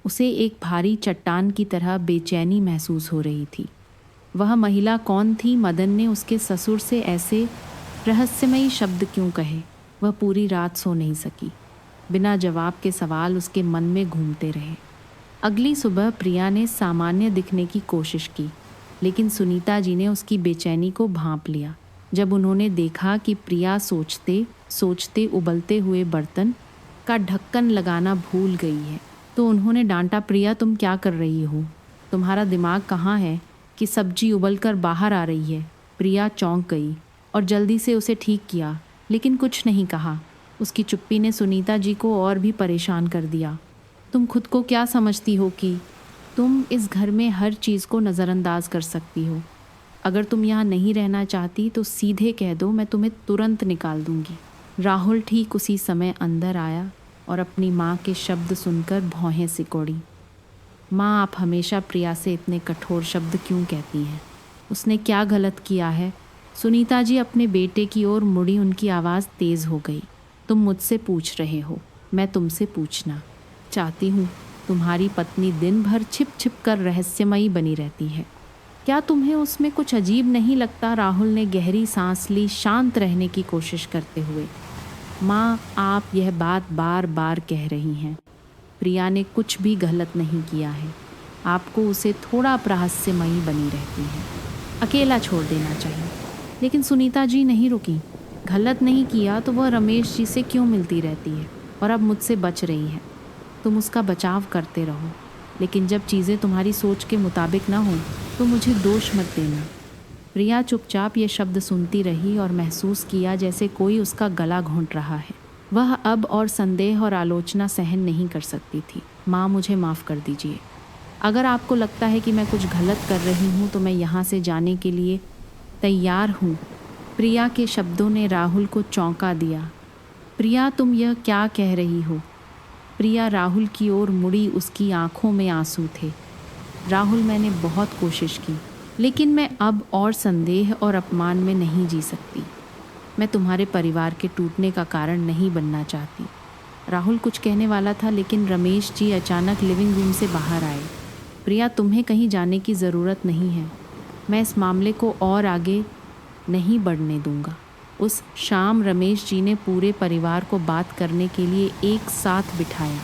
उसे एक भारी चट्टान की तरह बेचैनी महसूस हो रही थी। वह महिला कौन थी? मदन ने उसके ससुर से ऐसे रहस्यमयी शब्द क्यों कहे? वह पूरी रात सो नहीं सकी। बिना जवाब के सवाल उसके मन में घूमते रहे। अगली सुबह प्रिया ने सामान्य दिखने की कोशिश की, लेकिन सुनीता जी ने उसकी बेचैनी को भांप लिया। जब उन्होंने देखा कि प्रिया सोचते सोचते उबलते हुए बर्तन का ढक्कन लगाना भूल गई है, तो उन्होंने डांटा, प्रिया तुम क्या कर रही हो? तुम्हारा दिमाग कहाँ है कि सब्जी उबलकर बाहर आ रही है? प्रिया चौंक गई और जल्दी से उसे ठीक किया, लेकिन कुछ नहीं कहा। उसकी चुप्पी ने सुनीता जी को और भी परेशान कर दिया। तुम खुद को क्या समझती हो कि तुम इस घर में हर चीज़ को नज़रअंदाज कर सकती हो? अगर तुम यहाँ नहीं रहना चाहती तो सीधे कह दो, मैं तुम्हें तुरंत निकाल दूंगी। राहुल ठीक उसी समय अंदर आया और अपनी माँ के शब्द सुनकर भौहें सिकोड़ी। माँ, आप हमेशा प्रिया से इतने कठोर शब्द क्यों कहती हैं? उसने क्या गलत किया है? सुनीता जी अपने बेटे की ओर मुड़ी। उनकी आवाज़ तेज़ हो गई। तुम मुझसे पूछ रहे हो, मैं तुमसे पूछना चाहती हूँ। तुम्हारी पत्नी दिन भर छिप छिप कर रहस्यमयी बनी रहती है, क्या तुम्हें उसमें कुछ अजीब नहीं लगता? राहुल ने गहरी सांस ली, शांत रहने की कोशिश करते हुए। माँ, आप यह बात बार बार कह रही हैं। प्रिया ने कुछ भी गलत नहीं किया है। आपको उसे थोड़ा रहस्यमयी बनी रहती है, अकेला छोड़ देना चाहिए। लेकिन सुनीता जी नहीं रुकी। गलत नहीं किया तो वह रमेश जी से क्यों मिलती रहती है और अब मुझसे बच रही है? तुम उसका बचाव करते रहो, लेकिन जब चीज़ें तुम्हारी सोच के मुताबिक ना हो तो मुझे दोष मत देना। प्रिया चुपचाप ये शब्द सुनती रही और महसूस किया जैसे कोई उसका गला घोंट रहा है। वह अब और संदेह और आलोचना सहन नहीं कर सकती थी। माँ, मुझे माफ़ कर दीजिए। अगर आपको लगता है कि मैं कुछ गलत कर रही हूँ तो मैं यहाँ से जाने के लिए तैयार हूँ। प्रिया के शब्दों ने राहुल को चौंका दिया। प्रिया, तुम यह क्या कह रही हो? प्रिया राहुल की ओर मुड़ी। उसकी आंखों में आंसू थे। राहुल, मैंने बहुत कोशिश की, लेकिन मैं अब और संदेह और अपमान में नहीं जी सकती। मैं तुम्हारे परिवार के टूटने का कारण नहीं बनना चाहती। राहुल कुछ कहने वाला था, लेकिन रमेश जी अचानक लिविंग रूम से बाहर आए। प्रिया, तुम्हें कहीं जाने की ज़रूरत नहीं है। मैं इस मामले को और आगे नहीं बढ़ने दूंगा। उस शाम रमेश जी ने पूरे परिवार को बात करने के लिए एक साथ बिठाया।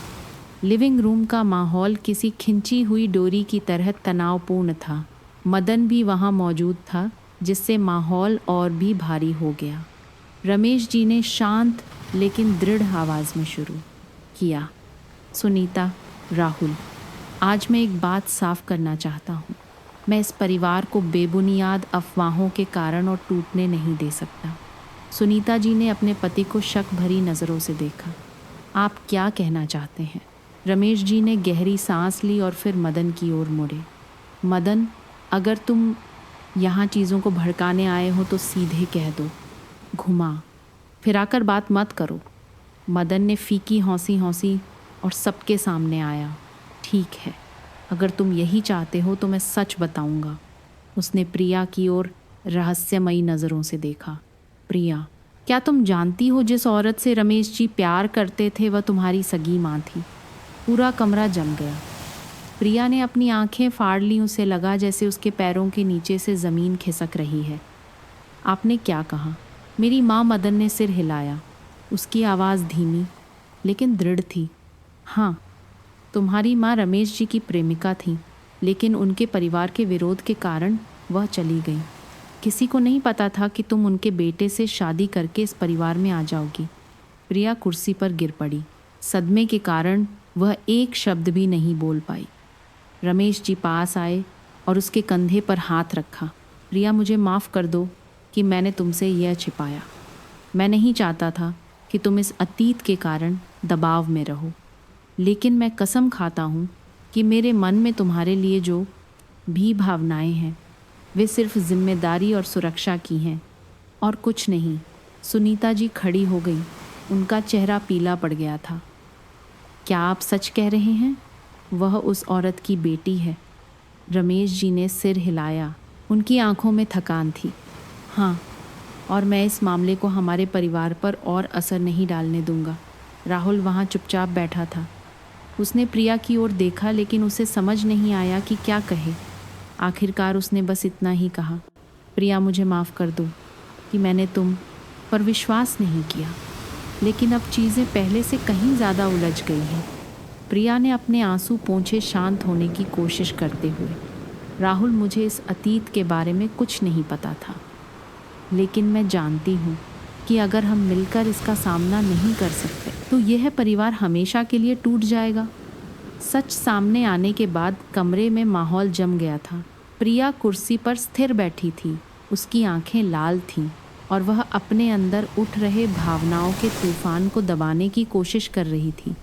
लिविंग रूम का माहौल किसी खिंची हुई डोरी की तरह तनावपूर्ण था। मदन भी वहाँ मौजूद था, जिससे माहौल और भी भारी हो गया। रमेश जी ने शांत लेकिन दृढ़ आवाज़ में शुरू किया। सुनीता, राहुल, आज मैं एक बात साफ करना चाहता हूँ। मैं इस परिवार को बेबुनियाद अफवाहों के कारण और टूटने नहीं दे सकता। सुनीता जी ने अपने पति को शक भरी नज़रों से देखा। आप क्या कहना चाहते हैं? रमेश जी ने गहरी सांस ली और फिर मदन की ओर मुड़े। मदन, अगर तुम यहाँ चीज़ों को भड़काने आए हो तो सीधे कह दो, घुमा फिराकर बात मत करो। मदन ने फीकी हौंसी हौंसी और सबके सामने आया। ठीक है, अगर तुम यही चाहते हो तो मैं सच बताऊंगा। उसने प्रिया की ओर रहस्यमयी नज़रों से देखा। प्रिया, क्या तुम जानती हो जिस औरत से रमेश जी प्यार करते थे वह तुम्हारी सगी माँ थी? पूरा कमरा जम गया। प्रिया ने अपनी आंखें फाड़ ली। उसे लगा जैसे उसके पैरों के नीचे से ज़मीन खिसक रही है। आपने क्या कहा? मेरी माँ। मदन ने सिर हिलाया। उसकी आवाज़ धीमी लेकिन दृढ़ थी। हाँ, तुम्हारी माँ रमेश जी की प्रेमिका थी, लेकिन उनके परिवार के विरोध के कारण वह चली गई। किसी को नहीं पता था कि तुम उनके बेटे से शादी करके इस परिवार में आ जाओगी। प्रिया कुर्सी पर गिर पड़ी। सदमे के कारण वह एक शब्द भी नहीं बोल पाई। रमेश जी पास आए और उसके कंधे पर हाथ रखा। प्रिया, मुझे माफ़ कर दो कि मैंने तुमसे यह छिपाया। मैं नहीं चाहता था कि तुम इस अतीत के कारण दबाव में रहो, लेकिन मैं कसम खाता हूँ कि मेरे मन में तुम्हारे लिए जो भी भावनाएं हैं वे सिर्फ जिम्मेदारी और सुरक्षा की हैं और कुछ नहीं। सुनीता जी खड़ी हो गई। उनका चेहरा पीला पड़ गया था। क्या आप सच कह रहे हैं? वह उस औरत की बेटी है। रमेश जी ने सिर हिलाया। उनकी आंखों में थकान थी। हाँ, और मैं इस मामले को हमारे परिवार पर और असर नहीं डालने दूंगा। राहुल वहाँ चुपचाप बैठा था। उसने प्रिया की ओर देखा, लेकिन उसे समझ नहीं आया कि क्या कहे। आखिरकार उसने बस इतना ही कहा, प्रिया, मुझे माफ़ कर दो कि मैंने तुम पर विश्वास नहीं किया, लेकिन अब चीज़ें पहले से कहीं ज़्यादा उलझ गई हैं। प्रिया ने अपने आंसू पोंछे शांत होने की कोशिश करते हुए। राहुल, मुझे इस अतीत के बारे में कुछ नहीं पता था, लेकिन मैं जानती हूँ कि अगर हम मिलकर इसका सामना नहीं कर सकते तो यह परिवार हमेशा के लिए टूट जाएगा। सच सामने आने के बाद कमरे में माहौल जम गया था। प्रिया कुर्सी पर स्थिर बैठी थी। उसकी आंखें लाल थीं और वह अपने अंदर उठ रहे भावनाओं के तूफान को दबाने की कोशिश कर रही थी।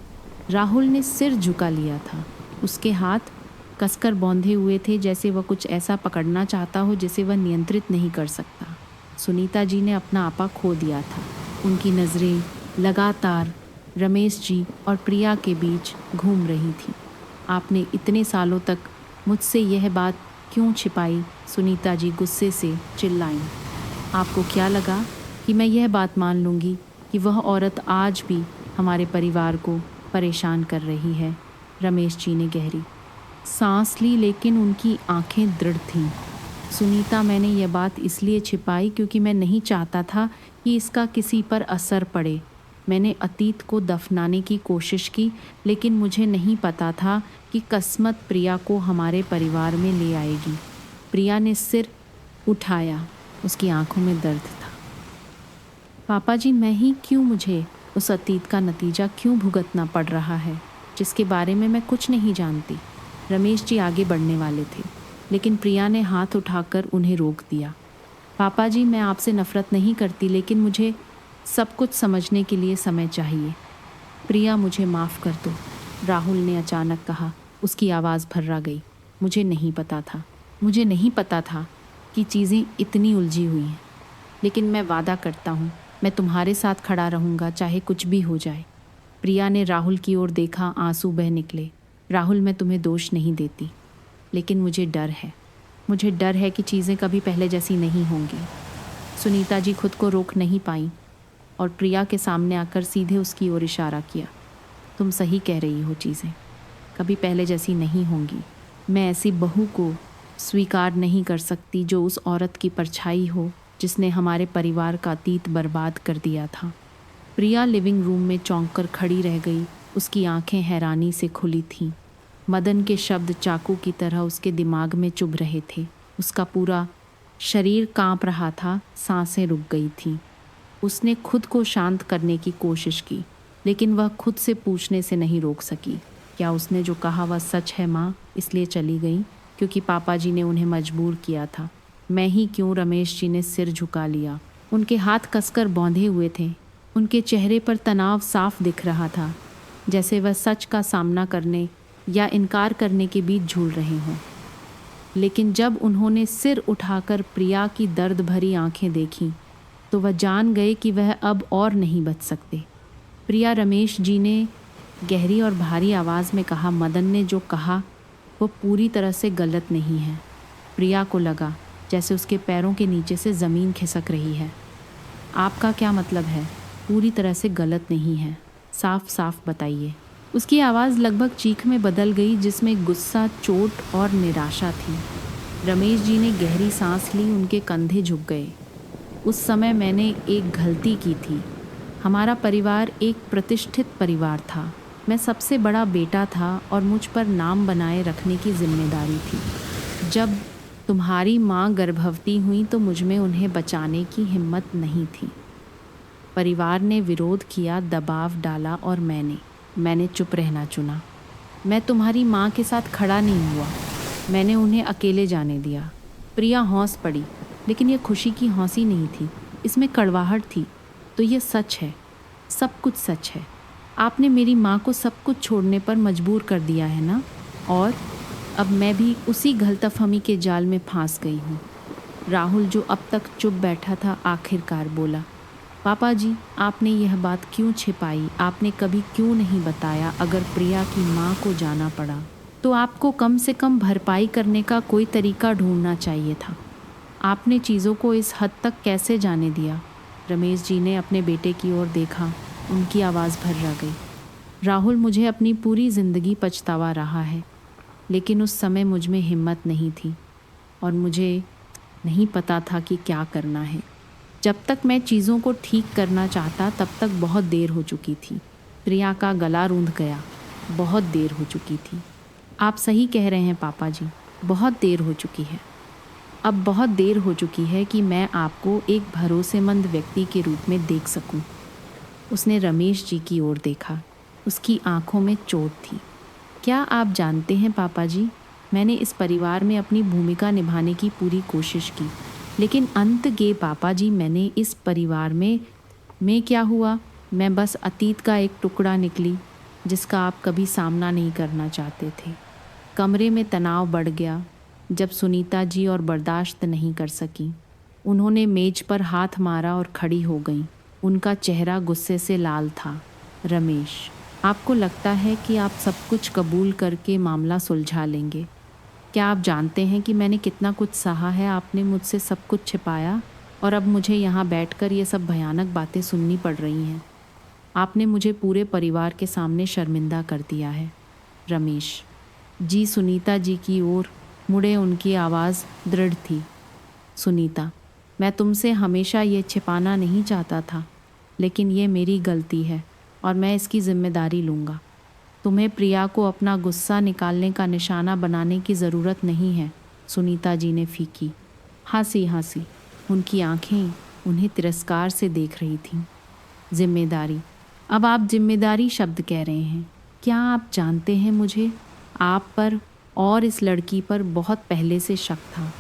राहुल ने सिर झुका लिया था। उसके हाथ कसकर बौंधे हुए थे, जैसे वह कुछ ऐसा पकड़ना चाहता हो जिसे वह नियंत्रित नहीं कर सकता। सुनीता जी ने अपना आपा खो दिया था। उनकी नज़रें लगातार रमेश जी और प्रिया के बीच घूम रही थी। आपने इतने सालों तक मुझसे यह बात क्यों छिपाई? सुनीता जी गुस्से से चिल्लाईं। आपको क्या लगा कि मैं यह बात मान लूँगी कि वह औरत आज भी हमारे परिवार को परेशान कर रही है? रमेश जी ने गहरी सांस ली, लेकिन उनकी आंखें दृढ़ थीं। सुनीता, मैंने यह बात इसलिए छिपाई क्योंकि मैं नहीं चाहता था कि इसका किसी पर असर पड़े। मैंने अतीत को दफनाने की कोशिश की, लेकिन मुझे नहीं पता था कि किस्मत प्रिया को हमारे परिवार में ले आएगी। प्रिया ने सिर उठाया। उसकी आंखों में दर्द था। पापा जी, मैं ही क्यों? मुझे उस अतीत का नतीजा क्यों भुगतना पड़ रहा है जिसके बारे में मैं कुछ नहीं जानती? रमेश जी आगे बढ़ने वाले थे, लेकिन प्रिया ने हाथ उठाकर उन्हें रोक दिया। पापा जी, मैं आपसे नफ़रत नहीं करती, लेकिन मुझे सब कुछ समझने के लिए समय चाहिए। प्रिया, मुझे माफ़ कर दो, राहुल ने अचानक कहा। उसकी आवाज़ भर्रा गई। मुझे नहीं पता था कि चीज़ें इतनी उलझी हुई हैं, लेकिन मैं वादा करता हूँ मैं तुम्हारे साथ खड़ा रहूँगा, चाहे कुछ भी हो जाए। प्रिया ने राहुल की ओर देखा। आंसू बह निकले। राहुल, मैं तुम्हें दोष नहीं देती, लेकिन मुझे डर है कि चीज़ें कभी पहले जैसी नहीं होंगी। सुनीता जी खुद को रोक नहीं पाई और प्रिया के सामने आकर सीधे उसकी ओर इशारा किया। तुम सही कह रही हो, चीज़ें कभी पहले जैसी नहीं होंगी। मैं ऐसी बहू को स्वीकार नहीं कर सकती जो उस औरत की परछाई हो जिसने हमारे परिवार का अतीत बर्बाद कर दिया था। प्रिया लिविंग रूम में चौंक कर खड़ी रह गई। उसकी आंखें हैरानी से खुली थीं। मदन के शब्द चाकू की तरह उसके दिमाग में चुभ रहे थे। उसका पूरा शरीर कांप रहा था, सांसें रुक गई थीं। उसने खुद को शांत करने की कोशिश की, लेकिन वह खुद से पूछने से नहीं रोक सकी, क्या उसने जो कहा वह सच है माँ? इसलिए चली गई क्योंकि पापा जी ने उन्हें मजबूर किया था। मैं ही क्यों? रमेश जी ने सिर झुका लिया। उनके हाथ कसकर बौंधे हुए थे। उनके चेहरे पर तनाव साफ दिख रहा था, जैसे वह सच का सामना करने या इनकार करने के बीच झूल रहे हों। लेकिन जब उन्होंने सिर उठाकर प्रिया की दर्द भरी आंखें देखीं, तो वह जान गए कि वह अब और नहीं बच सकते। प्रिया, रमेश जी ने गहरी और भारी आवाज़ में कहा, मदन ने जो कहा वो पूरी तरह से गलत नहीं है। प्रिया को लगा जैसे उसके पैरों के नीचे से ज़मीन खिसक रही है। आपका क्या मतलब है? पूरी तरह से गलत नहीं है, साफ साफ बताइए। उसकी आवाज़ लगभग चीख में बदल गई, जिसमें गुस्सा, चोट और निराशा थी। रमेश जी ने गहरी सांस ली। उनके कंधे झुक गए। उस समय मैंने एक गलती की थी। हमारा परिवार एक प्रतिष्ठित परिवार था। मैं सबसे बड़ा बेटा था और मुझ पर नाम बनाए रखने की जिम्मेदारी थी। जब तुम्हारी माँ गर्भवती हुई तो मुझ में उन्हें बचाने की हिम्मत नहीं थी। परिवार ने विरोध किया, दबाव डाला और मैंने चुप रहना चुना। मैं तुम्हारी माँ के साथ खड़ा नहीं हुआ। मैंने उन्हें अकेले जाने दिया। प्रिया हौंस पड़ी, लेकिन यह खुशी की हौंसी नहीं थी, इसमें कड़वाहट थी। तो यह सच है, सब कुछ सच है। आपने मेरी माँ को सब कुछ छोड़ने पर मजबूर कर दिया है ना? और अब मैं भी उसी गलतफहमी के जाल में फंस गई हूँ। राहुल, जो अब तक चुप बैठा था, आखिरकार बोला, पापा जी, आपने यह बात क्यों छिपाई? आपने कभी क्यों नहीं बताया? अगर प्रिया की माँ को जाना पड़ा तो आपको कम से कम भरपाई करने का कोई तरीका ढूंढना चाहिए था। आपने चीज़ों को इस हद तक कैसे जाने दिया? रमेश जी ने अपने बेटे की ओर देखा। उनकी आवाज़ भर्रा गई। राहुल, मुझे अपनी पूरी ज़िंदगी पछतावा रहा है, लेकिन उस समय मुझ में हिम्मत नहीं थी और मुझे नहीं पता था कि क्या करना है। जब तक मैं चीज़ों को ठीक करना चाहता, तब तक बहुत देर हो चुकी थी। प्रिया का गला रूंध गया। बहुत देर हो चुकी थी। आप सही कह रहे हैं पापा जी, बहुत देर हो चुकी है। अब बहुत देर हो चुकी है कि मैं आपको एक भरोसेमंद व्यक्ति के रूप में देख सकूं। उसने रमेश जी की ओर देखा। उसकी आंखों में चोट थी। क्या आप जानते हैं पापा जी, मैंने इस परिवार में अपनी भूमिका निभाने की पूरी कोशिश की, लेकिन अंत गे पापा जी, मैंने इस परिवार में क्या हुआ? मैं बस अतीत का एक टुकड़ा निकली जिसका आप कभी सामना नहीं करना चाहते थे। कमरे में तनाव बढ़ गया जब सुनीता जी और बर्दाश्त नहीं कर सकी। उन्होंने मेज पर हाथ मारा और खड़ी हो गई। उनका चेहरा गुस्से से लाल था। रमेश, आपको लगता है कि आप सब कुछ कबूल करके मामला सुलझा लेंगे? क्या आप जानते हैं कि मैंने कितना कुछ सहा है? आपने मुझसे सब कुछ छिपाया और अब मुझे यहाँ बैठकर ये सब भयानक बातें सुननी पड़ रही हैं। आपने मुझे पूरे परिवार के सामने शर्मिंदा कर दिया है। रमेश जी सुनीता जी की ओर मुड़े। उनकी आवाज़ दृढ़ थी। सुनीता, मैं तुमसे हमेशा ये छिपाना नहीं चाहता था, लेकिन ये मेरी गलती है और मैं इसकी जिम्मेदारी लूँगा। तुम्हें प्रिया को अपना गुस्सा निकालने का निशाना बनाने की ज़रूरत नहीं है। सुनीता जी ने फीकी हंसी। उनकी आंखें उन्हें तिरस्कार से देख रही थीं। जिम्मेदारी? अब आप जिम्मेदारी शब्द कह रहे हैं। क्या आप जानते हैं, मुझे आप पर और इस लड़की पर बहुत पहले से शक था।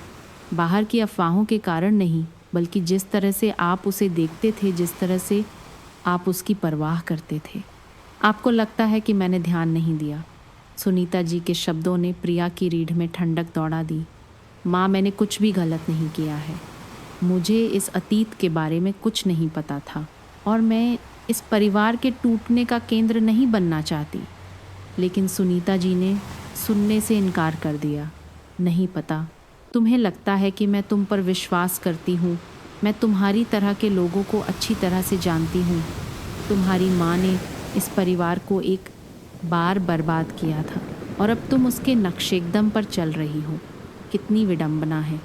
बाहर की अफवाहों के कारण नहीं, बल्कि जिस तरह से आप उसे देखते थे, जिस तरह से आप उसकी परवाह करते थे। आपको लगता है कि मैंने ध्यान नहीं दिया? सुनीता जी के शब्दों ने प्रिया की रीढ़ में ठंडक दौड़ा दी। माँ, मैंने कुछ भी गलत नहीं किया है। मुझे इस अतीत के बारे में कुछ नहीं पता था और मैं इस परिवार के टूटने का केंद्र नहीं बनना चाहती। लेकिन सुनीता जी ने सुनने से इनकार कर दिया। नहीं पता। तुम्हें लगता है कि मैं तुम पर विश्वास करती हूँ। मैं तुम्हारी तरह के लोगों को अच्छी तरह से जानती हूँ। तुम्हारी माँ ने इस परिवार को एक बार बर्बाद किया था और अब तुम उसके नक्शेकदम पर चल रही हो। कितनी विडंबना है।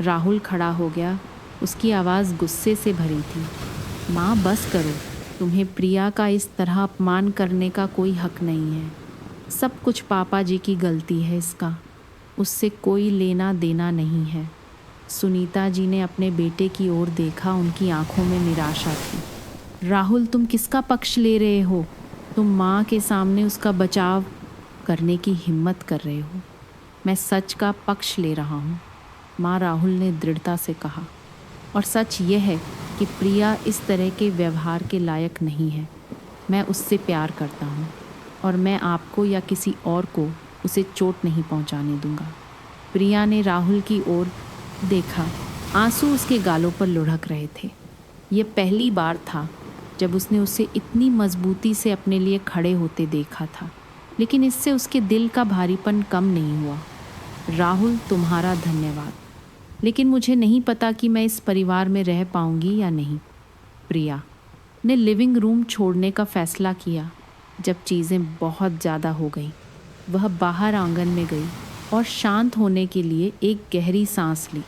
राहुल खड़ा हो गया। उसकी आवाज़ गुस्से से भरी थी। माँ बस करो, तुम्हें प्रिया का इस तरह अपमान करने का कोई हक नहीं है। सब कुछ पापा जी की गलती है, इसका उससे कोई लेना देना नहीं है। सुनीता जी ने अपने बेटे की ओर देखा। उनकी आंखों में निराशा थी। राहुल, तुम किसका पक्ष ले रहे हो? तुम माँ के सामने उसका बचाव करने की हिम्मत कर रहे हो। मैं सच का पक्ष ले रहा हूँ, माँ, राहुल ने दृढ़ता से कहा। और सच यह है कि प्रिया इस तरह के व्यवहार के लायक नहीं है। मैं उससे प्यार करता हूँ और मैं आपको या किसी और को उसे चोट नहीं पहुँचाने दूँगा। प्रिया ने राहुल की ओर देखा। आंसू उसके गालों पर लुढ़क रहे थे। यह पहली बार था जब उसने उसे इतनी मजबूती से अपने लिए खड़े होते देखा था, लेकिन इससे उसके दिल का भारीपन कम नहीं हुआ। राहुल, तुम्हारा धन्यवाद, लेकिन मुझे नहीं पता कि मैं इस परिवार में रह पाऊंगी या नहीं। प्रिया ने लिविंग रूम छोड़ने का फैसला किया जब चीज़ें बहुत ज़्यादा हो गई। वह बाहर आंगन में गई और शांत होने के लिए एक गहरी सांस ली।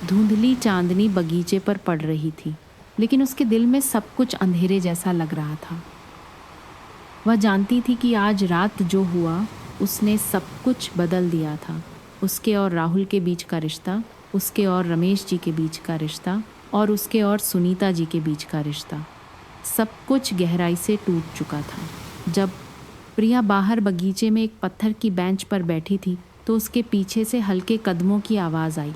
धुंधली चांदनी बगीचे पर पड़ रही थी, लेकिन उसके दिल में सब कुछ अंधेरे जैसा लग रहा था। वह जानती थी कि आज रात जो हुआ उसने सब कुछ बदल दिया था। उसके और राहुल के बीच का रिश्ता, उसके और रमेश जी के बीच का रिश्ता, और उसके और सुनीता जी के बीच का रिश्ता, सब कुछ गहराई से टूट चुका था। जब प्रिया बाहर बगीचे में एक पत्थर की बेंच पर बैठी थी तो उसके पीछे से हल्के कदमों की आवाज़ आई।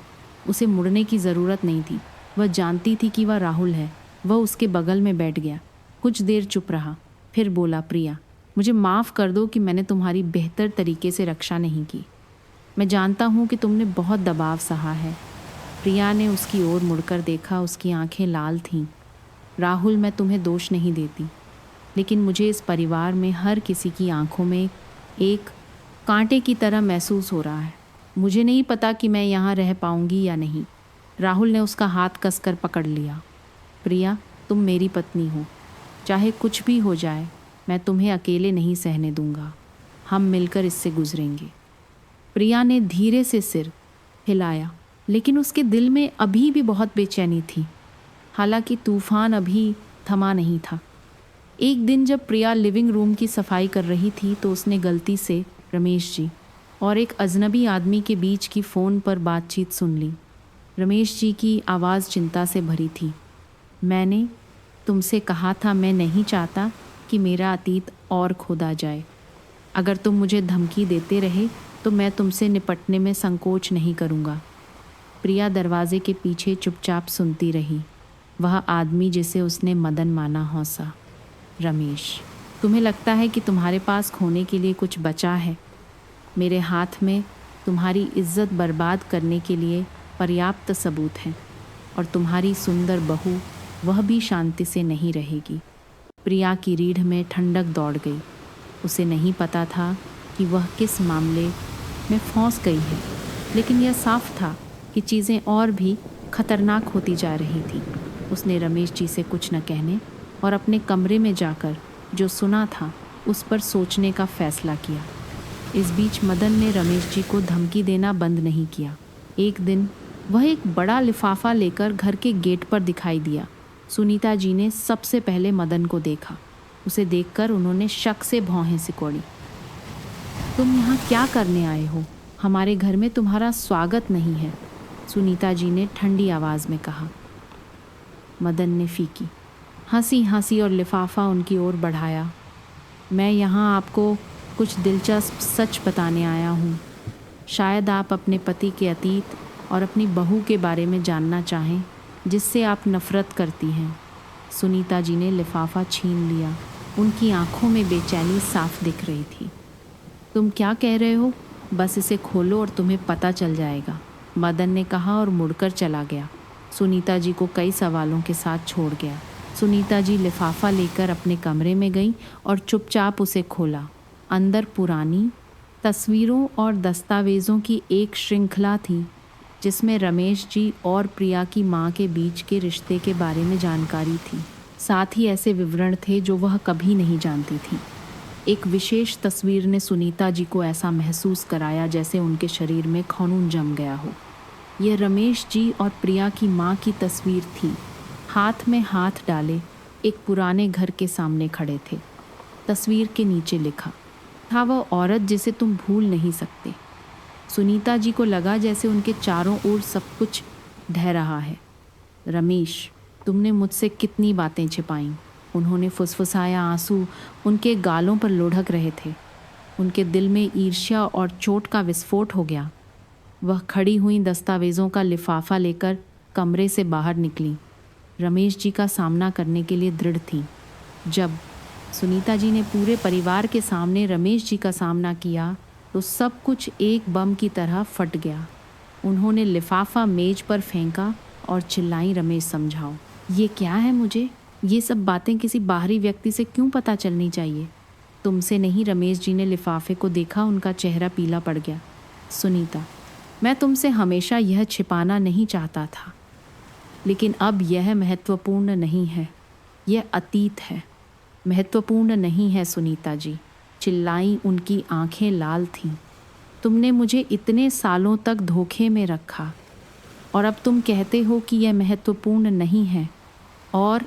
उसे मुड़ने की ज़रूरत नहीं थी। वह जानती थी कि वह राहुल है। वह उसके बगल में बैठ गया। कुछ देर चुप रहा, फिर बोला, प्रिया, मुझे माफ़ कर दो कि मैंने तुम्हारी बेहतर तरीके से रक्षा नहीं की। मैं जानता हूँ कि तुमने बहुत दबाव सहा है। प्रिया ने उसकी ओर मुड़कर देखा। उसकी आंखें लाल थीं। राहुल, मैं तुम्हें दोष नहीं देती, लेकिन मुझे इस परिवार में हर किसी की आंखों में एक कांटे की तरह महसूस हो रहा है। मुझे नहीं पता कि मैं यहाँ रह पाऊँगी या नहीं। राहुल ने उसका हाथ कसकर पकड़ लिया। प्रिया, तुम मेरी पत्नी हो। चाहे कुछ भी हो जाए, मैं तुम्हें अकेले नहीं सहने दूंगा। हम मिलकर इससे गुजरेंगे। प्रिया ने धीरे से सिर हिलाया, लेकिन उसके दिल में अभी भी बहुत बेचैनी थी। हालांकि तूफान अभी थमा नहीं था। एक दिन जब प्रिया लिविंग रूम की सफाई कर रही थी तो उसने गलती से रमेश जी और एक अजनबी आदमी के बीच की फ़ोन पर बातचीत सुन ली। रमेश जी की आवाज़ चिंता से भरी थी। मैंने तुमसे कहा था, मैं नहीं चाहता कि मेरा अतीत और खोदा जाए। अगर तुम मुझे धमकी देते रहे तो मैं तुमसे निपटने में संकोच नहीं करूँगा। प्रिया दरवाजे के पीछे चुपचाप सुनती रही। वह आदमी जिसे उसने मदन माना हौसा। रमेश, तुम्हें लगता है कि तुम्हारे पास खोने के लिए कुछ बचा है? मेरे हाथ में तुम्हारी इज्जत बर्बाद करने के लिए पर्याप्त सबूत हैं, और तुम्हारी सुंदर बहू वह भी शांति से नहीं रहेगी। प्रिया की रीढ़ में ठंडक दौड़ गई। उसे नहीं पता था कि वह किस मामले में फंस गई है, लेकिन यह साफ था कि चीज़ें और भी खतरनाक होती जा रही थी। उसने रमेश जी से कुछ न कहने और अपने कमरे में जाकर जो सुना था उस पर सोचने का फैसला किया। इस बीच मदन ने रमेश जी को धमकी देना बंद नहीं किया। एक दिन वह एक बड़ा लिफाफा लेकर घर के गेट पर दिखाई दिया। सुनीता जी ने सबसे पहले मदन को देखा। उसे देखकर उन्होंने शक से भौहें सिकोड़ी। तुम यहाँ क्या करने आए हो? हमारे घर में तुम्हारा स्वागत नहीं है, सुनीता जी ने ठंडी आवाज़ में कहा। मदन ने फीकी हंसी और लिफाफा उनकी ओर बढ़ाया। मैं यहाँ आपको कुछ दिलचस्प सच बताने आया हूँ। शायद आप अपने पति के अतीत और अपनी बहू के बारे में जानना चाहें, जिससे आप नफ़रत करती हैं। सुनीता जी ने लिफाफा छीन लिया। उनकी आंखों में बेचैनी साफ दिख रही थी। तुम क्या कह रहे हो? बस इसे खोलो और तुम्हें पता चल जाएगा, मदन ने कहा और मुड़कर चला गया। सुनीता जी को कई सवालों के साथ छोड़ गया। सुनीता जी लिफाफा लेकर अपने कमरे में गई और चुपचाप उसे खोला। अंदर पुरानी तस्वीरों और दस्तावेज़ों की एक श्रृंखला थी, जिसमें रमेश जी और प्रिया की मां के बीच के रिश्ते के बारे में जानकारी थी। साथ ही ऐसे विवरण थे जो वह कभी नहीं जानती थी। एक विशेष तस्वीर ने सुनीता जी को ऐसा महसूस कराया जैसे उनके शरीर में खून जम गया हो। यह रमेश जी और प्रिया की माँ की तस्वीर थी। हाथ में हाथ डाले एक पुराने घर के सामने खड़े थे। तस्वीर के नीचे लिखा था, वह औरत जिसे तुम भूल नहीं सकते। सुनीता जी को लगा जैसे उनके चारों ओर सब कुछ ढह रहा है। रमेश, तुमने मुझसे कितनी बातें छिपाईं। उन्होंने फुसफुसाया। आंसू उनके गालों पर लुढ़क रहे थे। उनके दिल में ईर्ष्या और चोट का विस्फोट हो गया। वह खड़ी हुई दस्तावेज़ों का लिफाफा लेकर कमरे से बाहर निकली। रमेश जी का सामना करने के लिए दृढ़ थी। जब सुनीता जी ने पूरे परिवार के सामने रमेश जी का सामना किया तो सब कुछ एक बम की तरह फट गया। उन्होंने लिफाफा मेज पर फेंका और चिल्लाई, रमेश समझाओ, ये क्या है? मुझे ये सब बातें किसी बाहरी व्यक्ति से क्यों पता चलनी चाहिए? तुमसे नहीं। रमेश जी ने लिफाफे को देखा, उनका चेहरा पीला पड़ गया। सुनीता, मैं तुमसे हमेशा यह छिपाना नहीं चाहता था, लेकिन अब यह महत्वपूर्ण नहीं है, यह अतीत है। महत्वपूर्ण नहीं है सुनीता जी, चिल्लाई। उनकी आंखें लाल थीं। तुमने मुझे इतने सालों तक धोखे में रखा और अब तुम कहते हो कि यह महत्वपूर्ण नहीं है। और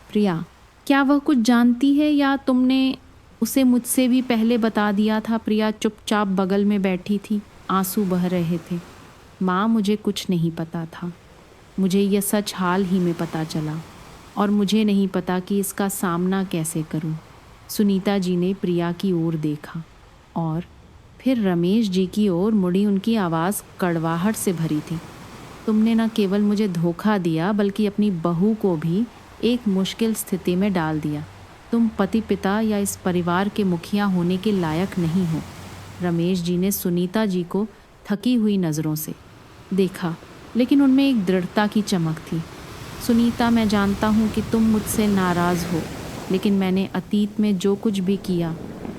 प्रिया, क्या वह कुछ जानती है या तुमने उसे मुझसे भी पहले बता दिया था? प्रिया चुपचाप बगल में बैठी थी, आंसू बह रहे थे। माँ, मुझे कुछ नहीं पता था। मुझे यह सच हाल ही में पता चला और मुझे नहीं पता कि इसका सामना कैसे करूं। सुनीता जी ने प्रिया की ओर देखा और फिर रमेश जी की ओर मुड़ी। उनकी आवाज़ कड़वाहट से भरी थी। तुमने न केवल मुझे धोखा दिया बल्कि अपनी बहू को भी एक मुश्किल स्थिति में डाल दिया। तुम पति पिता या इस परिवार के मुखिया होने के लायक नहीं हो। रमेश जी ने सुनीता जी को थकी हुई नज़रों से देखा, लेकिन उनमें एक दृढ़ता की चमक थी। सुनीता, मैं जानता हूँ कि तुम मुझसे नाराज़ हो, लेकिन मैंने अतीत में जो कुछ भी किया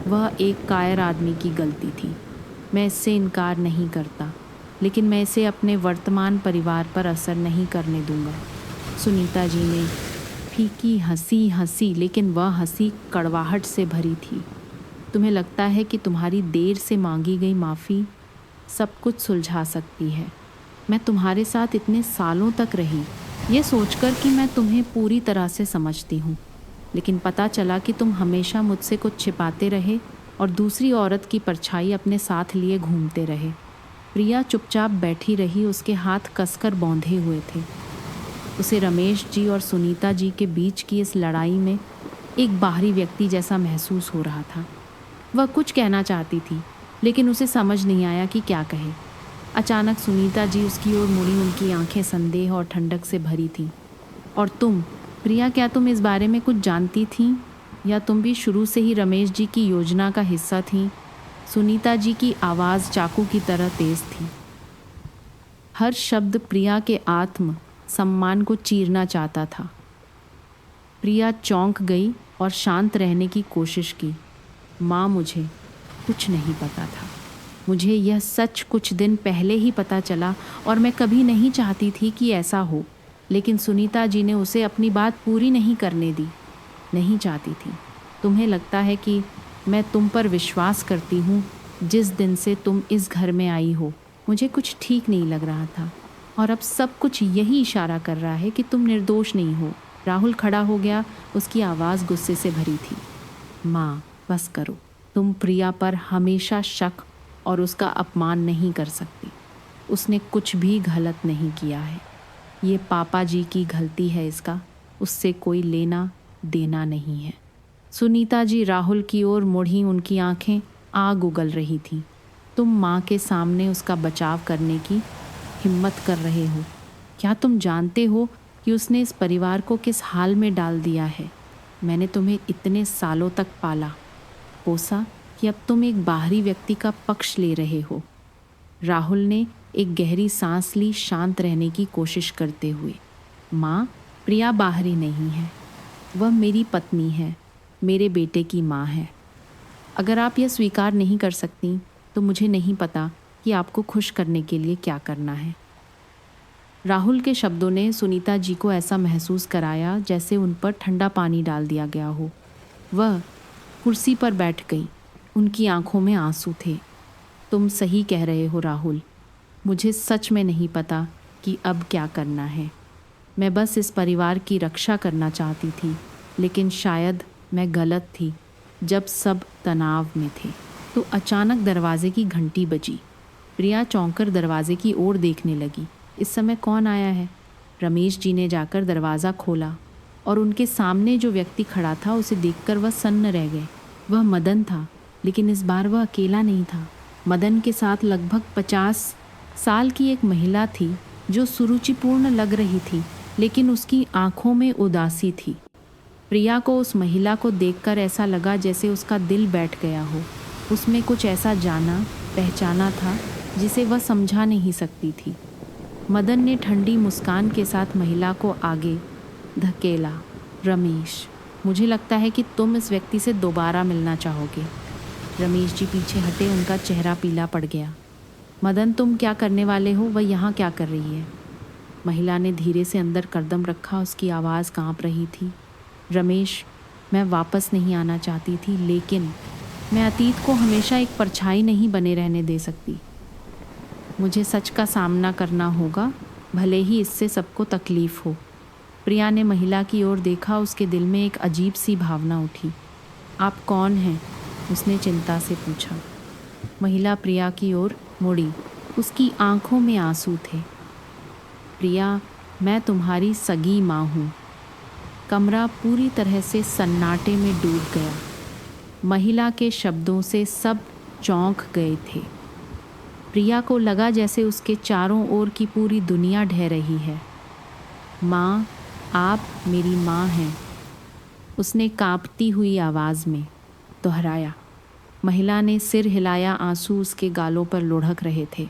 वह एक कायर आदमी की गलती थी। मैं इससे इनकार नहीं करता, लेकिन मैं इसे अपने वर्तमान परिवार पर असर नहीं करने दूंगा। सुनीता जी ने फीकी हंसी हंसी, लेकिन वह हंसी कड़वाहट से भरी थी। तुम्हें लगता है कि तुम्हारी देर से मांगी गई माफ़ी सब कुछ सुलझा सकती है। मैं तुम्हारे साथ इतने सालों तक रही, ये सोचकर कि मैं तुम्हें पूरी तरह से समझती हूँ, लेकिन पता चला कि तुम हमेशा मुझसे कुछ छिपाते रहे और दूसरी औरत की परछाई अपने साथ लिए घूमते रहे। प्रिया चुपचाप बैठी रही, उसके हाथ कसकर बौंधे हुए थे। उसे रमेश जी और सुनीता जी के बीच की इस लड़ाई में एक बाहरी व्यक्ति जैसा महसूस हो रहा था। वह कुछ कहना चाहती थी, लेकिन उसे समझ नहीं आया कि क्या कहे। अचानक सुनीता जी उसकी ओर मुड़ी। उनकी आंखें संदेह और ठंडक से भरी थीं। और तुम प्रिया, क्या तुम इस बारे में कुछ जानती थीं या तुम भी शुरू से ही रमेश जी की योजना का हिस्सा थीं? सुनीता जी की आवाज़ चाकू की तरह तेज थी। हर शब्द प्रिया के आत्म सम्मान को चीरना चाहता था। प्रिया चौंक गई और शांत रहने की कोशिश की। माँ, मुझे कुछ नहीं पता था। मुझे यह सच कुछ दिन पहले ही पता चला और मैं कभी नहीं चाहती थी कि ऐसा हो, लेकिन सुनीता जी ने उसे अपनी बात पूरी नहीं करने दी। नहीं चाहती थी। तुम्हें लगता है कि मैं तुम पर विश्वास करती हूँ। जिस दिन से तुम इस घर में आई हो, मुझे कुछ ठीक नहीं लग रहा था और अब सब कुछ यही इशारा कर रहा है कि तुम निर्दोष नहीं हो। राहुल खड़ा हो गया, उसकी आवाज़ गुस्से से भरी थी। माँ, बस करो। तुम प्रिया पर हमेशा शक और उसका अपमान नहीं कर सकती। उसने कुछ भी गलत नहीं किया है। ये पापा जी की गलती है, इसका उससे कोई लेना देना नहीं है। सुनीता जी राहुल की ओर मुड़ी। उनकी आंखें आग उगल रही थीं। तुम माँ के सामने उसका बचाव करने की हिम्मत कर रहे हो। क्या तुम जानते हो कि उसने इस परिवार को किस हाल में डाल दिया है? मैंने तुम्हें इतने सालों तक पाला पोसा कि अब तुम एक बाहरी व्यक्ति का पक्ष ले रहे हो। राहुल ने एक गहरी सांस ली, शांत रहने की कोशिश करते हुए। माँ, प्रिया बाहरी नहीं है, वह मेरी पत्नी है, मेरे बेटे की माँ है। अगर आप यह स्वीकार नहीं कर सकती तो मुझे नहीं पता कि आपको खुश करने के लिए क्या करना है। राहुल के शब्दों ने सुनीता जी को ऐसा महसूस कराया जैसे उन पर ठंडा पानी डाल दिया गया हो। वह कुर्सी पर बैठ गई। उनकी आंखों में आंसू थे। तुम सही कह रहे हो राहुल, मुझे सच में नहीं पता कि अब क्या करना है। मैं बस इस परिवार की रक्षा करना चाहती थी, लेकिन शायद मैं गलत थी। जब सब तनाव में थे तो अचानक दरवाजे की घंटी बजी। प्रिया चौंककर दरवाजे की ओर देखने लगी। इस समय कौन आया है? रमेश जी ने जाकर दरवाज़ा खोला और उनके सामने जो व्यक्ति खड़ा था उसे देखकर वह सन्न रह गए। वह मदन था, लेकिन इस बार वह अकेला नहीं था। मदन के साथ लगभग 50 साल की एक महिला थी जो सुरुचिपूर्ण लग रही थी, लेकिन उसकी आंखों में उदासी थी। प्रिया को उस महिला को देखकर ऐसा लगा जैसे उसका दिल बैठ गया हो। उसमें कुछ ऐसा जाना पहचाना था जिसे वह समझा नहीं सकती थी। मदन ने ठंडी मुस्कान के साथ महिला को आगे धकेला। रमेश, मुझे लगता है कि तुम इस व्यक्ति से दोबारा मिलना चाहोगे। रमेश जी पीछे हटे, उनका चेहरा पीला पड़ गया। मदन, तुम क्या करने वाले हो? वह यहाँ क्या कर रही है? महिला ने धीरे से अंदर कदम रखा, उसकी आवाज़ कांप रही थी। रमेश, मैं वापस नहीं आना चाहती थी, लेकिन मैं अतीत को हमेशा एक परछाई नहीं बने रहने दे सकती। मुझे सच का सामना करना होगा, भले ही इससे सबको तकलीफ़ हो। प्रिया ने महिला की ओर देखा। उसके दिल में एक अजीब सी भावना उठी। आप कौन हैं? उसने चिंता से पूछा। महिला प्रिया की ओर मुड़ी। उसकी आंखों में आंसू थे। प्रिया, मैं तुम्हारी सगी माँ हूँ। कमरा पूरी तरह से सन्नाटे में डूब गया। महिला के शब्दों से सब चौंक गए थे। प्रिया को लगा जैसे उसके चारों ओर की पूरी दुनिया ढह रही है। माँ, आप मेरी माँ हैं, उसने कांपती हुई आवाज़ में दोहराया। महिला ने सिर हिलाया, आंसू उसके गालों पर लुढ़क रहे थे।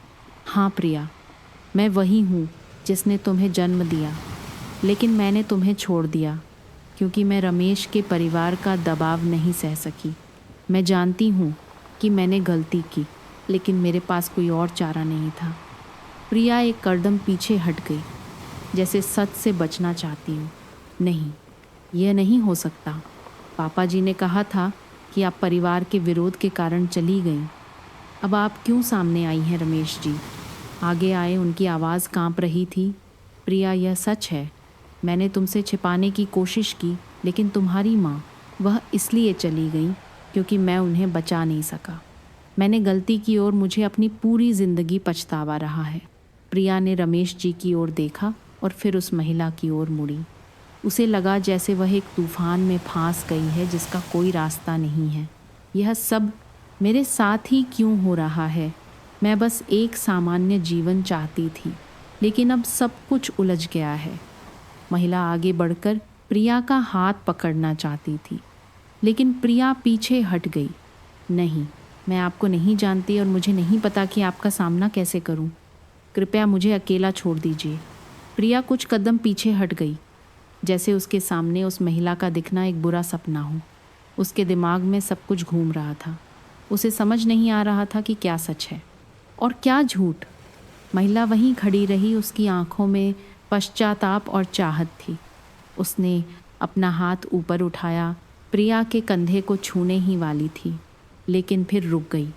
हाँ प्रिया, मैं वही हूँ जिसने तुम्हें जन्म दिया, लेकिन मैंने तुम्हें छोड़ दिया क्योंकि मैं रमेश के परिवार का दबाव नहीं सह सकी। मैं जानती हूँ कि मैंने गलती की, लेकिन मेरे पास कोई और चारा नहीं था। प्रिया एक कदम पीछे हट गई, जैसे सच से बचना चाहती हूँ। नहीं, यह नहीं हो सकता। पापा जी ने कहा था कि आप परिवार के विरोध के कारण चली गईं। अब आप क्यों सामने आई हैं रमेश जी? आगे आए, उनकी आवाज़ कांप रही थी। प्रिया, यह सच है। मैंने तुमसे छिपाने की कोशिश की, लेकिन तुम्हारी माँ, वह इसलिए चली गई क्योंकि मैं उन्हें बचा नहीं सका। मैंने गलती की और मुझे अपनी पूरी ज़िंदगी पछतावा रहा है। प्रिया ने रमेश जी की ओर देखा और फिर उस महिला की ओर मुड़ी। उसे लगा जैसे वह एक तूफान में फंस गई है जिसका कोई रास्ता नहीं है। यह सब मेरे साथ ही क्यों हो रहा है? मैं बस एक सामान्य जीवन चाहती थी, लेकिन अब सब कुछ उलझ गया है। महिला आगे बढ़कर प्रिया का हाथ पकड़ना चाहती थी, लेकिन प्रिया पीछे हट गई। नहीं, मैं आपको नहीं जानती और मुझे नहीं पता कि आपका सामना कैसे करूं। कृपया मुझे अकेला छोड़ दीजिए। प्रिया कुछ कदम पीछे हट गई, जैसे उसके सामने उस महिला का दिखना एक बुरा सपना हो। उसके दिमाग में सब कुछ घूम रहा था। उसे समझ नहीं आ रहा था कि क्या सच है और क्या झूठ। महिला वहीं खड़ी रही, उसकी आंखों में पश्चाताप और चाहत थी। उसने अपना हाथ ऊपर उठाया, प्रिया के कंधे को छूने ही वाली थी, लेकिन फिर रुक गई,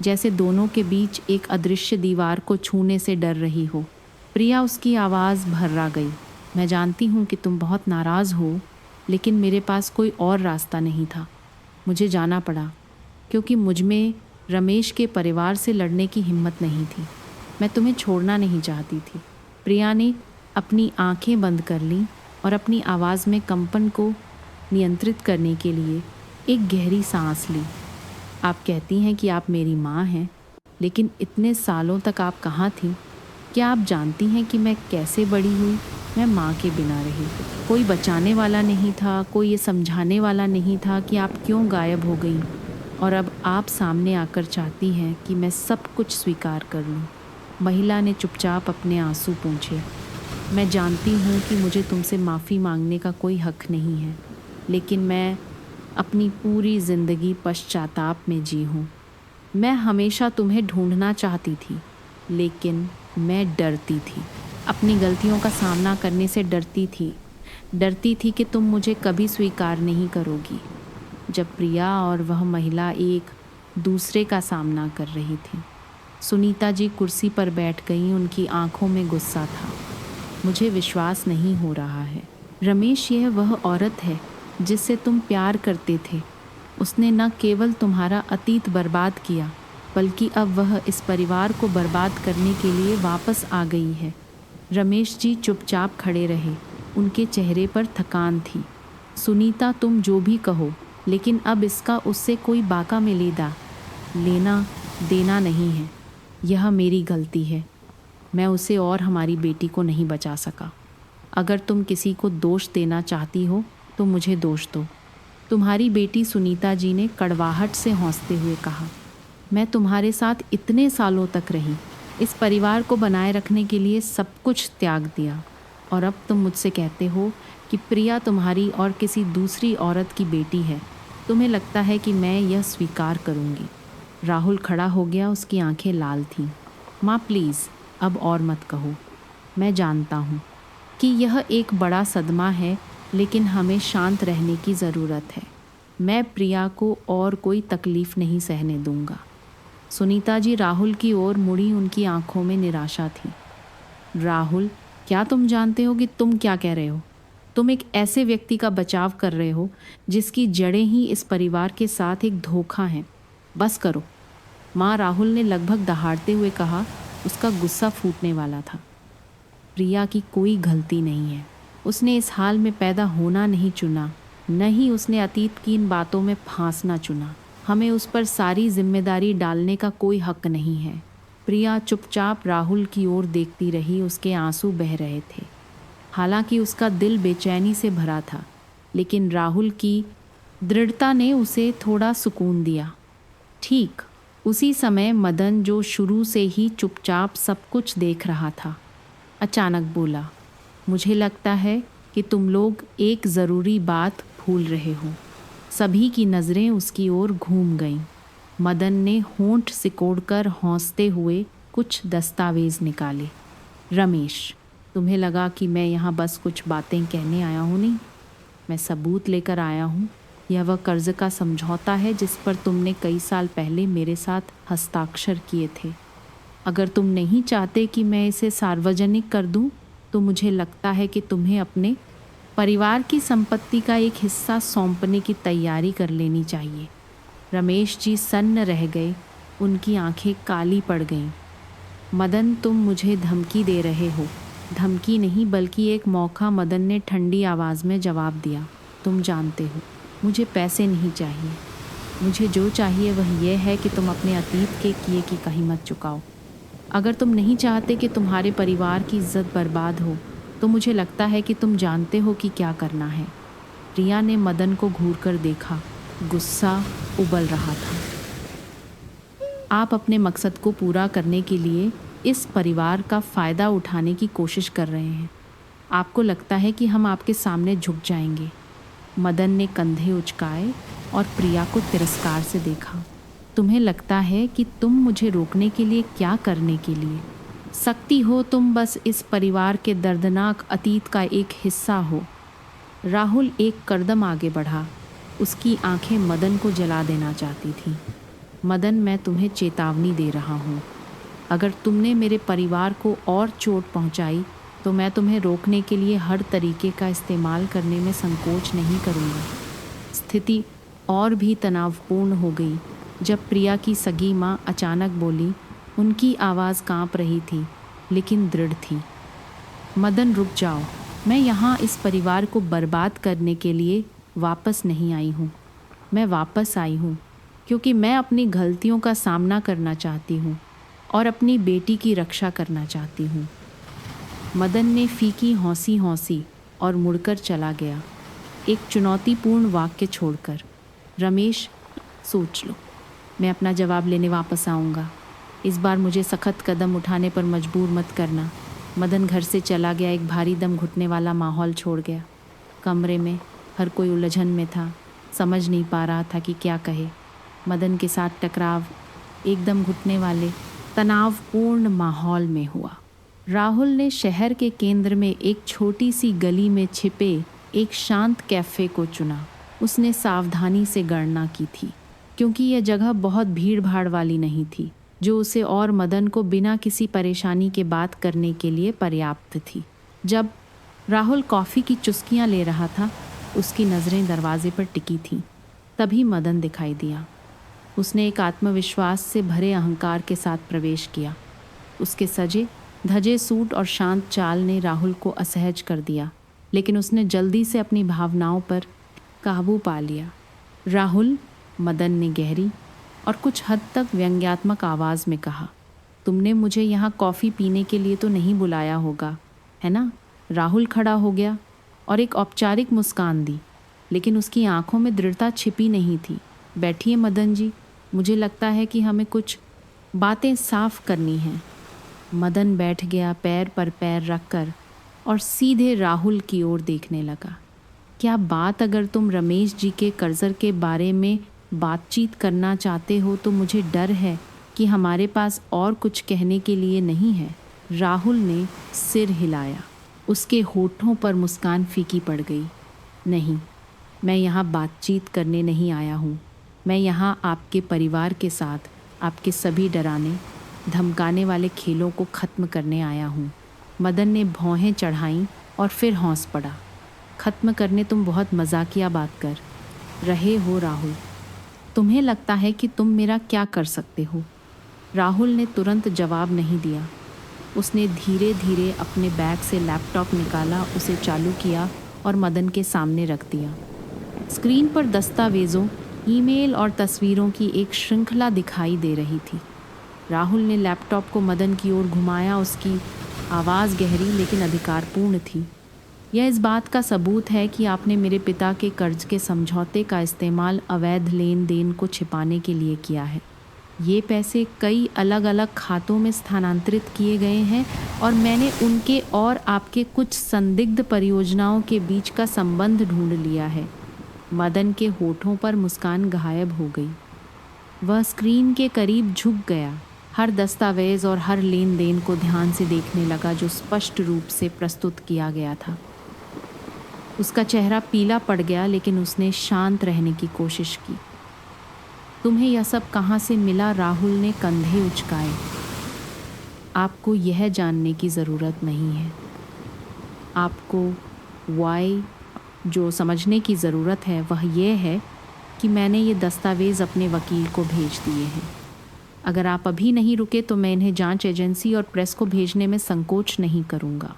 जैसे दोनों के बीच एक अदृश्य दीवार को छूने से डर रही हो। प्रिया, उसकी आवाज़ भर्रा गई। मैं जानती हूँ कि तुम बहुत नाराज़ हो, लेकिन मेरे पास कोई और रास्ता नहीं था। मुझे जाना पड़ा क्योंकि मुझमें रमेश के परिवार से लड़ने की हिम्मत नहीं थी। मैं तुम्हें छोड़ना नहीं चाहती थी। प्रिया ने अपनी आंखें बंद कर लीं और अपनी आवाज़ में कंपन को नियंत्रित करने के लिए एक गहरी सांस ली। आप कहती हैं कि आप मेरी माँ हैं, लेकिन इतने सालों तक आप कहाँ थीं? क्या आप जानती हैं कि मैं कैसे बड़ी हुई? मैं माँ के बिना रही। कोई बचाने वाला नहीं था, कोई ये समझाने वाला नहीं था कि आप क्यों गायब हो गई। और अब आप सामने आकर चाहती हैं कि मैं सब कुछ स्वीकार कर लूँ। महिला ने चुपचाप अपने आंसू पोंछे। मैं जानती हूँ कि मुझे तुमसे माफ़ी मांगने का कोई हक नहीं है, लेकिन मैं अपनी पूरी ज़िंदगी पश्चाताप में जी हूँ। मैं हमेशा तुम्हें ढूंढना चाहती थी, लेकिन मैं डरती थी। अपनी गलतियों का सामना करने से डरती थी कि तुम मुझे कभी स्वीकार नहीं करोगी। जब प्रिया और वह महिला एक दूसरे का सामना कर रही थी। सुनीता जी कुर्सी पर बैठ गईं, उनकी आंखों में गुस्सा था। मुझे विश्वास नहीं हो रहा है रमेश, यह वह औरत है जिससे तुम प्यार करते थे। उसने न केवल तुम्हारा अतीत बर्बाद किया, बल्कि अब वह इस परिवार को बर्बाद करने के लिए वापस आ गई है। रमेश जी चुपचाप खड़े रहे, उनके चेहरे पर थकान थी। सुनीता, तुम जो भी कहो, लेकिन अब इसका उससे कोई बाका मिलेदा लेना देना नहीं है। यह मेरी गलती है। मैं उसे और हमारी बेटी को नहीं बचा सका। अगर तुम किसी को दोष देना चाहती हो तो मुझे दोष दो। तुम्हारी बेटी सुनीता जी ने कड़वाहट से हंसते हुए कहा, मैं तुम्हारे साथ इतने सालों तक रही, इस परिवार को बनाए रखने के लिए सब कुछ त्याग दिया, और अब तुम मुझसे कहते हो कि प्रिया तुम्हारी और किसी दूसरी औरत की बेटी है। तुम्हें लगता है कि मैं यह स्वीकार करूंगी? राहुल खड़ा हो गया, उसकी आंखें लाल थीं। माँ प्लीज़, अब और मत कहो। मैं जानता हूँ कि यह एक बड़ा सदमा है, लेकिन हमें शांत रहने की ज़रूरत है। मैं प्रिया को और कोई तकलीफ़ नहीं सहने दूंगा। सुनीता जी राहुल की ओर मुड़ी, उनकी आंखों में निराशा थी। राहुल, क्या तुम जानते हो कि तुम क्या कह रहे हो? तुम एक ऐसे व्यक्ति का बचाव कर रहे हो जिसकी जड़ें ही इस परिवार के साथ एक धोखा हैं। बस करो। माँ, राहुल ने लगभग दहाड़ते हुए कहा, उसका गुस्सा फूटने वाला था। प्रिया की कोई गलती नहीं है। उसने इस हाल में पैदा होना नहीं चुना, न ही उसने अतीत की इन बातों में फांसना चुना। हमें उस पर सारी जिम्मेदारी डालने का कोई हक नहीं है। प्रिया चुपचाप राहुल की ओर देखती रही, उसके आंसू बह रहे थे। हालांकि उसका दिल बेचैनी से भरा था, लेकिन राहुल की दृढ़ता ने उसे थोड़ा सुकून दिया। ठीक उसी समय मदन, जो शुरू से ही चुपचाप सब कुछ देख रहा था, अचानक बोला, मुझे लगता है कि तुम लोग एक ज़रूरी बात भूल रहे हो। सभी की नज़रें उसकी ओर घूम गईं। मदन ने होंठ सिकोड़कर हंसते हुए कुछ दस्तावेज़ निकाले। रमेश, तुम्हें लगा कि मैं यहाँ बस कुछ बातें कहने आया हूँ? नहीं, मैं सबूत लेकर आया हूँ। यह वह कर्ज का समझौता है जिस पर तुमने कई साल पहले मेरे साथ हस्ताक्षर किए थे। अगर तुम नहीं चाहते कि मैं इसे सार्वजनिक कर दूं, तो मुझे लगता है कि तुम्हें अपने परिवार की संपत्ति का एक हिस्सा सौंपने की तैयारी कर लेनी चाहिए। रमेश जी सन्न रह गए, उनकी आंखें काली पड़ गईं। मदन, तुम मुझे धमकी दे रहे हो? धमकी नहीं, बल्कि एक मौका, मदन ने ठंडी आवाज़ में जवाब दिया। तुम जानते हो, मुझे पैसे नहीं चाहिए। मुझे जो चाहिए वह यह है कि तुम अपने अतीत के किए की कीमत चुकाओ। अगर तुम नहीं चाहते कि तुम्हारे परिवार की इज्जत बर्बाद हो, तो मुझे लगता है कि तुम जानते हो कि क्या करना है। प्रिया ने मदन को घूरकर देखा, गुस्सा उबल रहा था। आप अपने मकसद को पूरा करने के लिए इस परिवार का फ़ायदा उठाने की कोशिश कर रहे हैं। आपको लगता है कि हम आपके सामने झुक जाएंगे? मदन ने कंधे उचकाए और प्रिया को तिरस्कार से देखा। तुम्हें लगता है कि तुम मुझे रोकने के लिए क्या करने के लिए सकती हो? तुम बस इस परिवार के दर्दनाक अतीत का एक हिस्सा हो। राहुल एक कदम आगे बढ़ा, उसकी आंखें मदन को जला देना चाहती थीं। मदन, मैं तुम्हें चेतावनी दे रहा हूँ। अगर तुमने मेरे परिवार को और चोट पहुँचाई तो मैं तुम्हें रोकने के लिए हर तरीके का इस्तेमाल करने में संकोच नहीं करूँगा। स्थिति और भी तनावपूर्ण हो गई जब प्रिया की सगी माँ अचानक बोली। उनकी आवाज़ कांप रही थी, लेकिन दृढ़ थी। मदन, रुक जाओ। मैं यहाँ इस परिवार को बर्बाद करने के लिए वापस नहीं आई हूँ। मैं वापस आई हूँ क्योंकि मैं अपनी गलतियों का सामना करना चाहती हूँ और अपनी बेटी की रक्षा करना चाहती हूँ। मदन ने फीकी हौंसी हौंसी और मुड़कर चला गया, एक चुनौतीपूर्ण वाक्य छोड़कर। रमेश, सोच लो, मैं अपना जवाब लेने वापस आऊँगा। इस बार मुझे सख्त कदम उठाने पर मजबूर मत करना। मदन घर से चला गया, एक भारी दम घुटने वाला माहौल छोड़ गया। कमरे में हर कोई उलझन में था, समझ नहीं पा रहा था कि क्या कहे। मदन के साथ टकराव एकदम घुटने वाले तनावपूर्ण माहौल में हुआ। राहुल ने शहर के केंद्र में एक छोटी सी गली में छिपे एक शांत कैफ़े को चुना। उसने सावधानी से गणना की थी, क्योंकि यह जगह बहुत भीड़ भाड़ वाली नहीं थी, जो उसे और मदन को बिना किसी परेशानी के बात करने के लिए पर्याप्त थी। जब राहुल कॉफ़ी की चुस्कियां ले रहा था, उसकी नज़रें दरवाजे पर टिकी थीं। तभी मदन दिखाई दिया। उसने एक आत्मविश्वास से भरे अहंकार के साथ प्रवेश किया। उसके सजे धजे सूट और शांत चाल ने राहुल को असहज कर दिया, लेकिन उसने जल्दी से अपनी भावनाओं पर काबू पा लिया। राहुल, मदन ने गहरी और कुछ हद तक व्यंग्यात्मक आवाज़ में कहा, तुमने मुझे यहाँ कॉफ़ी पीने के लिए तो नहीं बुलाया होगा, है ना? राहुल खड़ा हो गया और एक औपचारिक मुस्कान दी, लेकिन उसकी आंखों में दृढ़ता छिपी नहीं थी। बैठिए मदन जी, मुझे लगता है कि हमें कुछ बातें साफ करनी हैं। मदन बैठ गया, पैर पर पैर रखकर, और सीधे राहुल की ओर देखने लगा। क्या बात अगर तुम रमेश जी के कर्जर के बारे में बातचीत करना चाहते हो तो मुझे डर है कि हमारे पास और कुछ कहने के लिए नहीं है। राहुल ने सिर हिलाया। उसके होठों पर मुस्कान फीकी पड़ गई। नहीं, मैं यहाँ बातचीत करने नहीं आया हूँ। मैं यहाँ आपके परिवार के साथ आपके सभी डराने धमकाने वाले खेलों को ख़त्म करने आया हूँ। मदन ने भौहें चढ़ाईं और फिर हौंस पड़ा। ख़त्म करने तुम बहुत मजाकिया बात कर रहे हो राहुल। तुम्हें लगता है कि तुम मेरा क्या कर सकते हो? राहुल ने तुरंत जवाब नहीं दिया। उसने धीरे धीरे अपने बैग से लैपटॉप निकाला, उसे चालू किया और मदन के सामने रख दिया। स्क्रीन पर दस्तावेज़ों, ईमेल और तस्वीरों की एक श्रृंखला दिखाई दे रही थी। राहुल ने लैपटॉप को मदन की ओर घुमाया। उसकी आवाज़ गहरी लेकिन अधिकारपूर्ण थी। यह इस बात का सबूत है कि आपने मेरे पिता के कर्ज के समझौते का इस्तेमाल अवैध लेन देन को छिपाने के लिए किया है। ये पैसे कई अलग अलग खातों में स्थानांतरित किए गए हैं और मैंने उनके और आपके कुछ संदिग्ध परियोजनाओं के बीच का संबंध ढूंढ लिया है। मदन के होठों पर मुस्कान गायब हो गई। वह स्क्रीन के करीब झुक गया, हर दस्तावेज और हर लेन देन को ध्यान से देखने लगा जो स्पष्ट रूप से प्रस्तुत किया गया था। उसका चेहरा पीला पड़ गया, लेकिन उसने शांत रहने की कोशिश की। तुम्हें यह सब कहाँ से मिला? राहुल ने कंधे उचकाए। आपको यह जानने की ज़रूरत नहीं है। आपको वाई जो समझने की ज़रूरत है वह यह है कि मैंने ये दस्तावेज़ अपने वकील को भेज दिए हैं। अगर आप अभी नहीं रुके तो मैं इन्हें जांच एजेंसी और प्रेस को भेजने में संकोच नहीं करूँगा।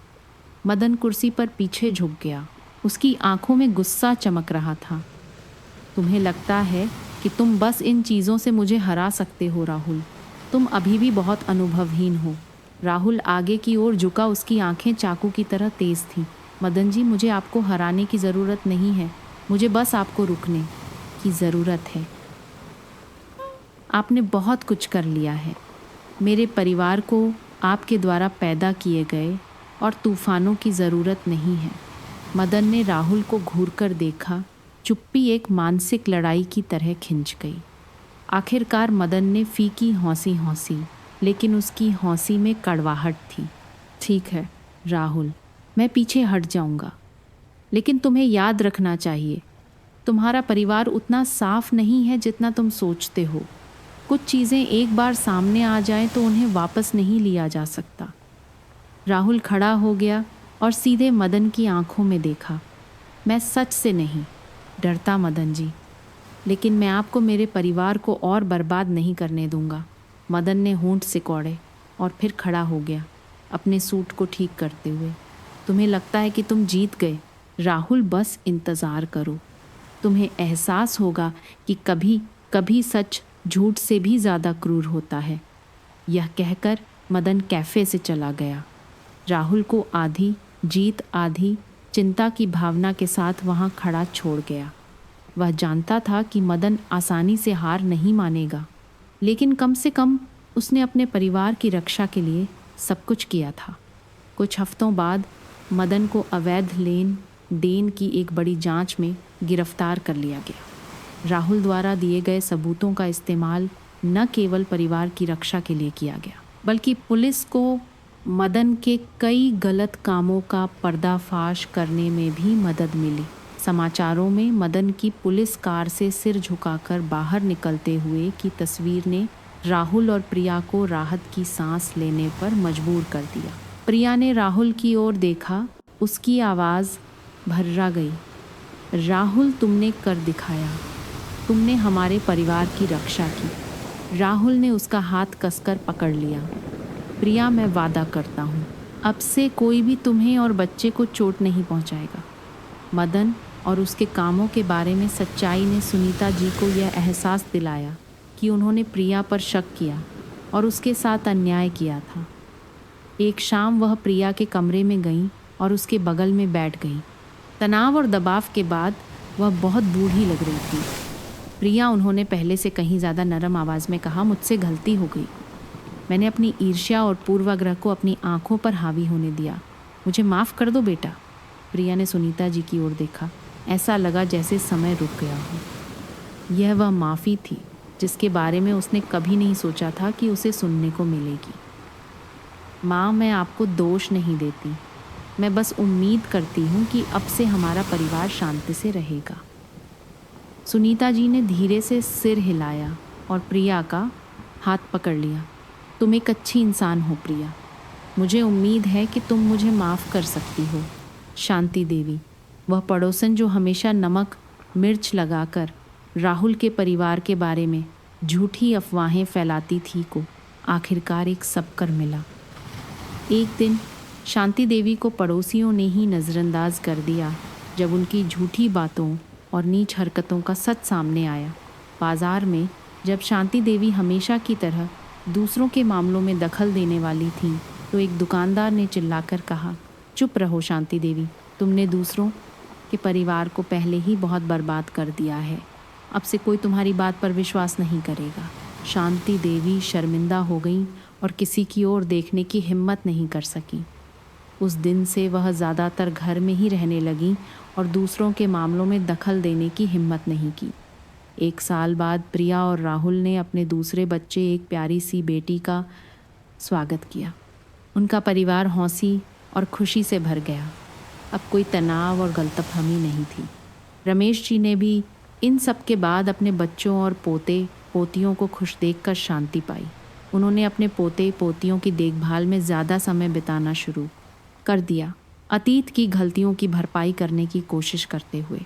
मदन कुर्सी पर पीछे झुक गया। उसकी आंखों में गुस्सा चमक रहा था। तुम्हें लगता है कि तुम बस इन चीज़ों से मुझे हरा सकते हो राहुल? तुम अभी भी बहुत अनुभवहीन हो। राहुल आगे की ओर झुका, उसकी आंखें चाकू की तरह तेज थीं। मदन जी, मुझे आपको हराने की ज़रूरत नहीं है, मुझे बस आपको रुकने की ज़रूरत है। आपने बहुत कुछ कर लिया है। मेरे परिवार को आपके द्वारा पैदा किए गए और तूफानों की ज़रूरत नहीं है। मदन ने राहुल को घूरकर देखा। चुप्पी एक मानसिक लड़ाई की तरह खिंच गई। आखिरकार मदन ने फीकी हौंसी हौंसी, लेकिन उसकी हौंसी में कड़वाहट थी। ठीक है राहुल, मैं पीछे हट जाऊंगा, लेकिन तुम्हें याद रखना चाहिए, तुम्हारा परिवार उतना साफ नहीं है जितना तुम सोचते हो। कुछ चीज़ें एक बार सामने आ जाएं तो उन्हें वापस नहीं लिया जा सकता। राहुल खड़ा हो गया और सीधे मदन की आंखों में देखा। मैं सच से नहीं डरता मदन जी, लेकिन मैं आपको मेरे परिवार को और बर्बाद नहीं करने दूंगा। मदन ने होंठ सिकोड़े और फिर खड़ा हो गया, अपने सूट को ठीक करते हुए। तुम्हें लगता है कि तुम जीत गए? राहुल, बस इंतज़ार करो। तुम्हें एहसास होगा कि कभी कभी सच झूठ से भी ज़्यादा क्रूर होता है। यह कहकर मदन कैफ़े से चला गया। राहुल को आधी जीत आधी चिंता की भावना के साथ वहाँ खड़ा छोड़ गया। वह जानता था कि मदन आसानी से हार नहीं मानेगा, लेकिन कम से कम उसने अपने परिवार की रक्षा के लिए सब कुछ किया था। कुछ हफ्तों बाद मदन को अवैध लेन देन की एक बड़ी जांच में गिरफ्तार कर लिया गया। राहुल द्वारा दिए गए सबूतों का इस्तेमाल न केवल परिवार की रक्षा के लिए किया गया, बल्कि पुलिस को मदन के कई गलत कामों का पर्दाफाश करने में भी मदद मिली। समाचारों में मदन की पुलिस कार से सिर झुकाकर बाहर निकलते हुए की तस्वीर ने राहुल और प्रिया को राहत की सांस लेने पर मजबूर कर दिया। प्रिया ने राहुल की ओर देखा, उसकी आवाज़ भर्रा गई। राहुल, तुमने कर दिखाया, तुमने हमारे परिवार की रक्षा की। राहुल ने उसका हाथ कसकर पकड़ लिया। प्रिया, मैं वादा करता हूँ, अब से कोई भी तुम्हें और बच्चे को चोट नहीं पहुँचाएगा। मदन और उसके कामों के बारे में सच्चाई ने सुनीता जी को यह एहसास दिलाया कि उन्होंने प्रिया पर शक किया और उसके साथ अन्याय किया था। एक शाम वह प्रिया के कमरे में गई और उसके बगल में बैठ गई। तनाव और दबाव के बाद वह बहुत बूढ़ी लग रही थी। प्रिया, उन्होंने पहले से कहीं ज़्यादा नरम आवाज़ में कहा, मुझसे गलती हो गई। मैंने अपनी ईर्ष्या और पूर्वाग्रह को अपनी आंखों पर हावी होने दिया। मुझे माफ़ कर दो बेटा। प्रिया ने सुनीता जी की ओर देखा। ऐसा लगा जैसे समय रुक गया हो। यह वह माफ़ी थी जिसके बारे में उसने कभी नहीं सोचा था कि उसे सुनने को मिलेगी। माँ, मैं आपको दोष नहीं देती, मैं बस उम्मीद करती हूँ कि अब से हमारा परिवार शांति से रहेगा। सुनीता जी ने धीरे से सिर हिलाया और प्रिया का हाथ पकड़ लिया। तुम एक अच्छी इंसान हो प्रिया, मुझे उम्मीद है कि तुम मुझे माफ़ कर सकती हो। शांति देवी, वह पड़ोसन जो हमेशा नमक मिर्च लगाकर राहुल के परिवार के बारे में झूठी अफवाहें फैलाती थी, को आखिरकार एक सबकर मिला। एक दिन शांति देवी को पड़ोसियों ने ही नज़रअंदाज कर दिया जब उनकी झूठी बातों और नीच हरकतों का सच सामने आया। बाजार में जब शांति देवी हमेशा की तरह दूसरों के मामलों में दखल देने वाली थी, तो एक दुकानदार ने चिल्लाकर कहा, चुप रहो शांति देवी, तुमने दूसरों के परिवार को पहले ही बहुत बर्बाद कर दिया है। अब से कोई तुम्हारी बात पर विश्वास नहीं करेगा। शांति देवी शर्मिंदा हो गई और किसी की ओर देखने की हिम्मत नहीं कर सकी। उस दिन से वह ज़्यादातर घर में ही रहने लगी और दूसरों के मामलों में दखल देने की हिम्मत नहीं की। 1 साल बाद प्रिया और राहुल ने अपने दूसरे बच्चे, एक प्यारी सी बेटी का स्वागत किया। उनका परिवार हौंसी और खुशी से भर गया। अब कोई तनाव और गलतफहमी नहीं थी। रमेश जी ने भी इन सब के बाद अपने बच्चों और पोते पोतियों को खुश देखकर शांति पाई। उन्होंने अपने पोते पोतियों की देखभाल में ज़्यादा समय बिताना शुरू कर दिया, अतीत की गलतियों की भरपाई करने की कोशिश करते हुए।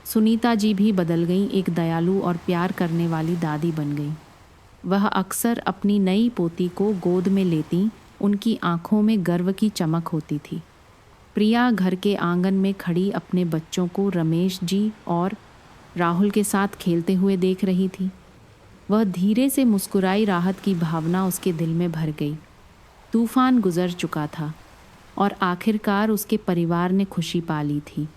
सुनीता जी भी बदल गईं, एक दयालु और प्यार करने वाली दादी बन गईं। वह अक्सर अपनी नई पोती को गोद में लेती, उनकी आंखों में गर्व की चमक होती थी। प्रिया घर के आंगन में खड़ी अपने बच्चों को रमेश जी और राहुल के साथ खेलते हुए देख रही थी। वह धीरे से मुस्कुराई, राहत की भावना उसके दिल में भर गई। तूफान गुजर चुका था और आखिरकार उसके परिवार ने खुशी पा ली थी।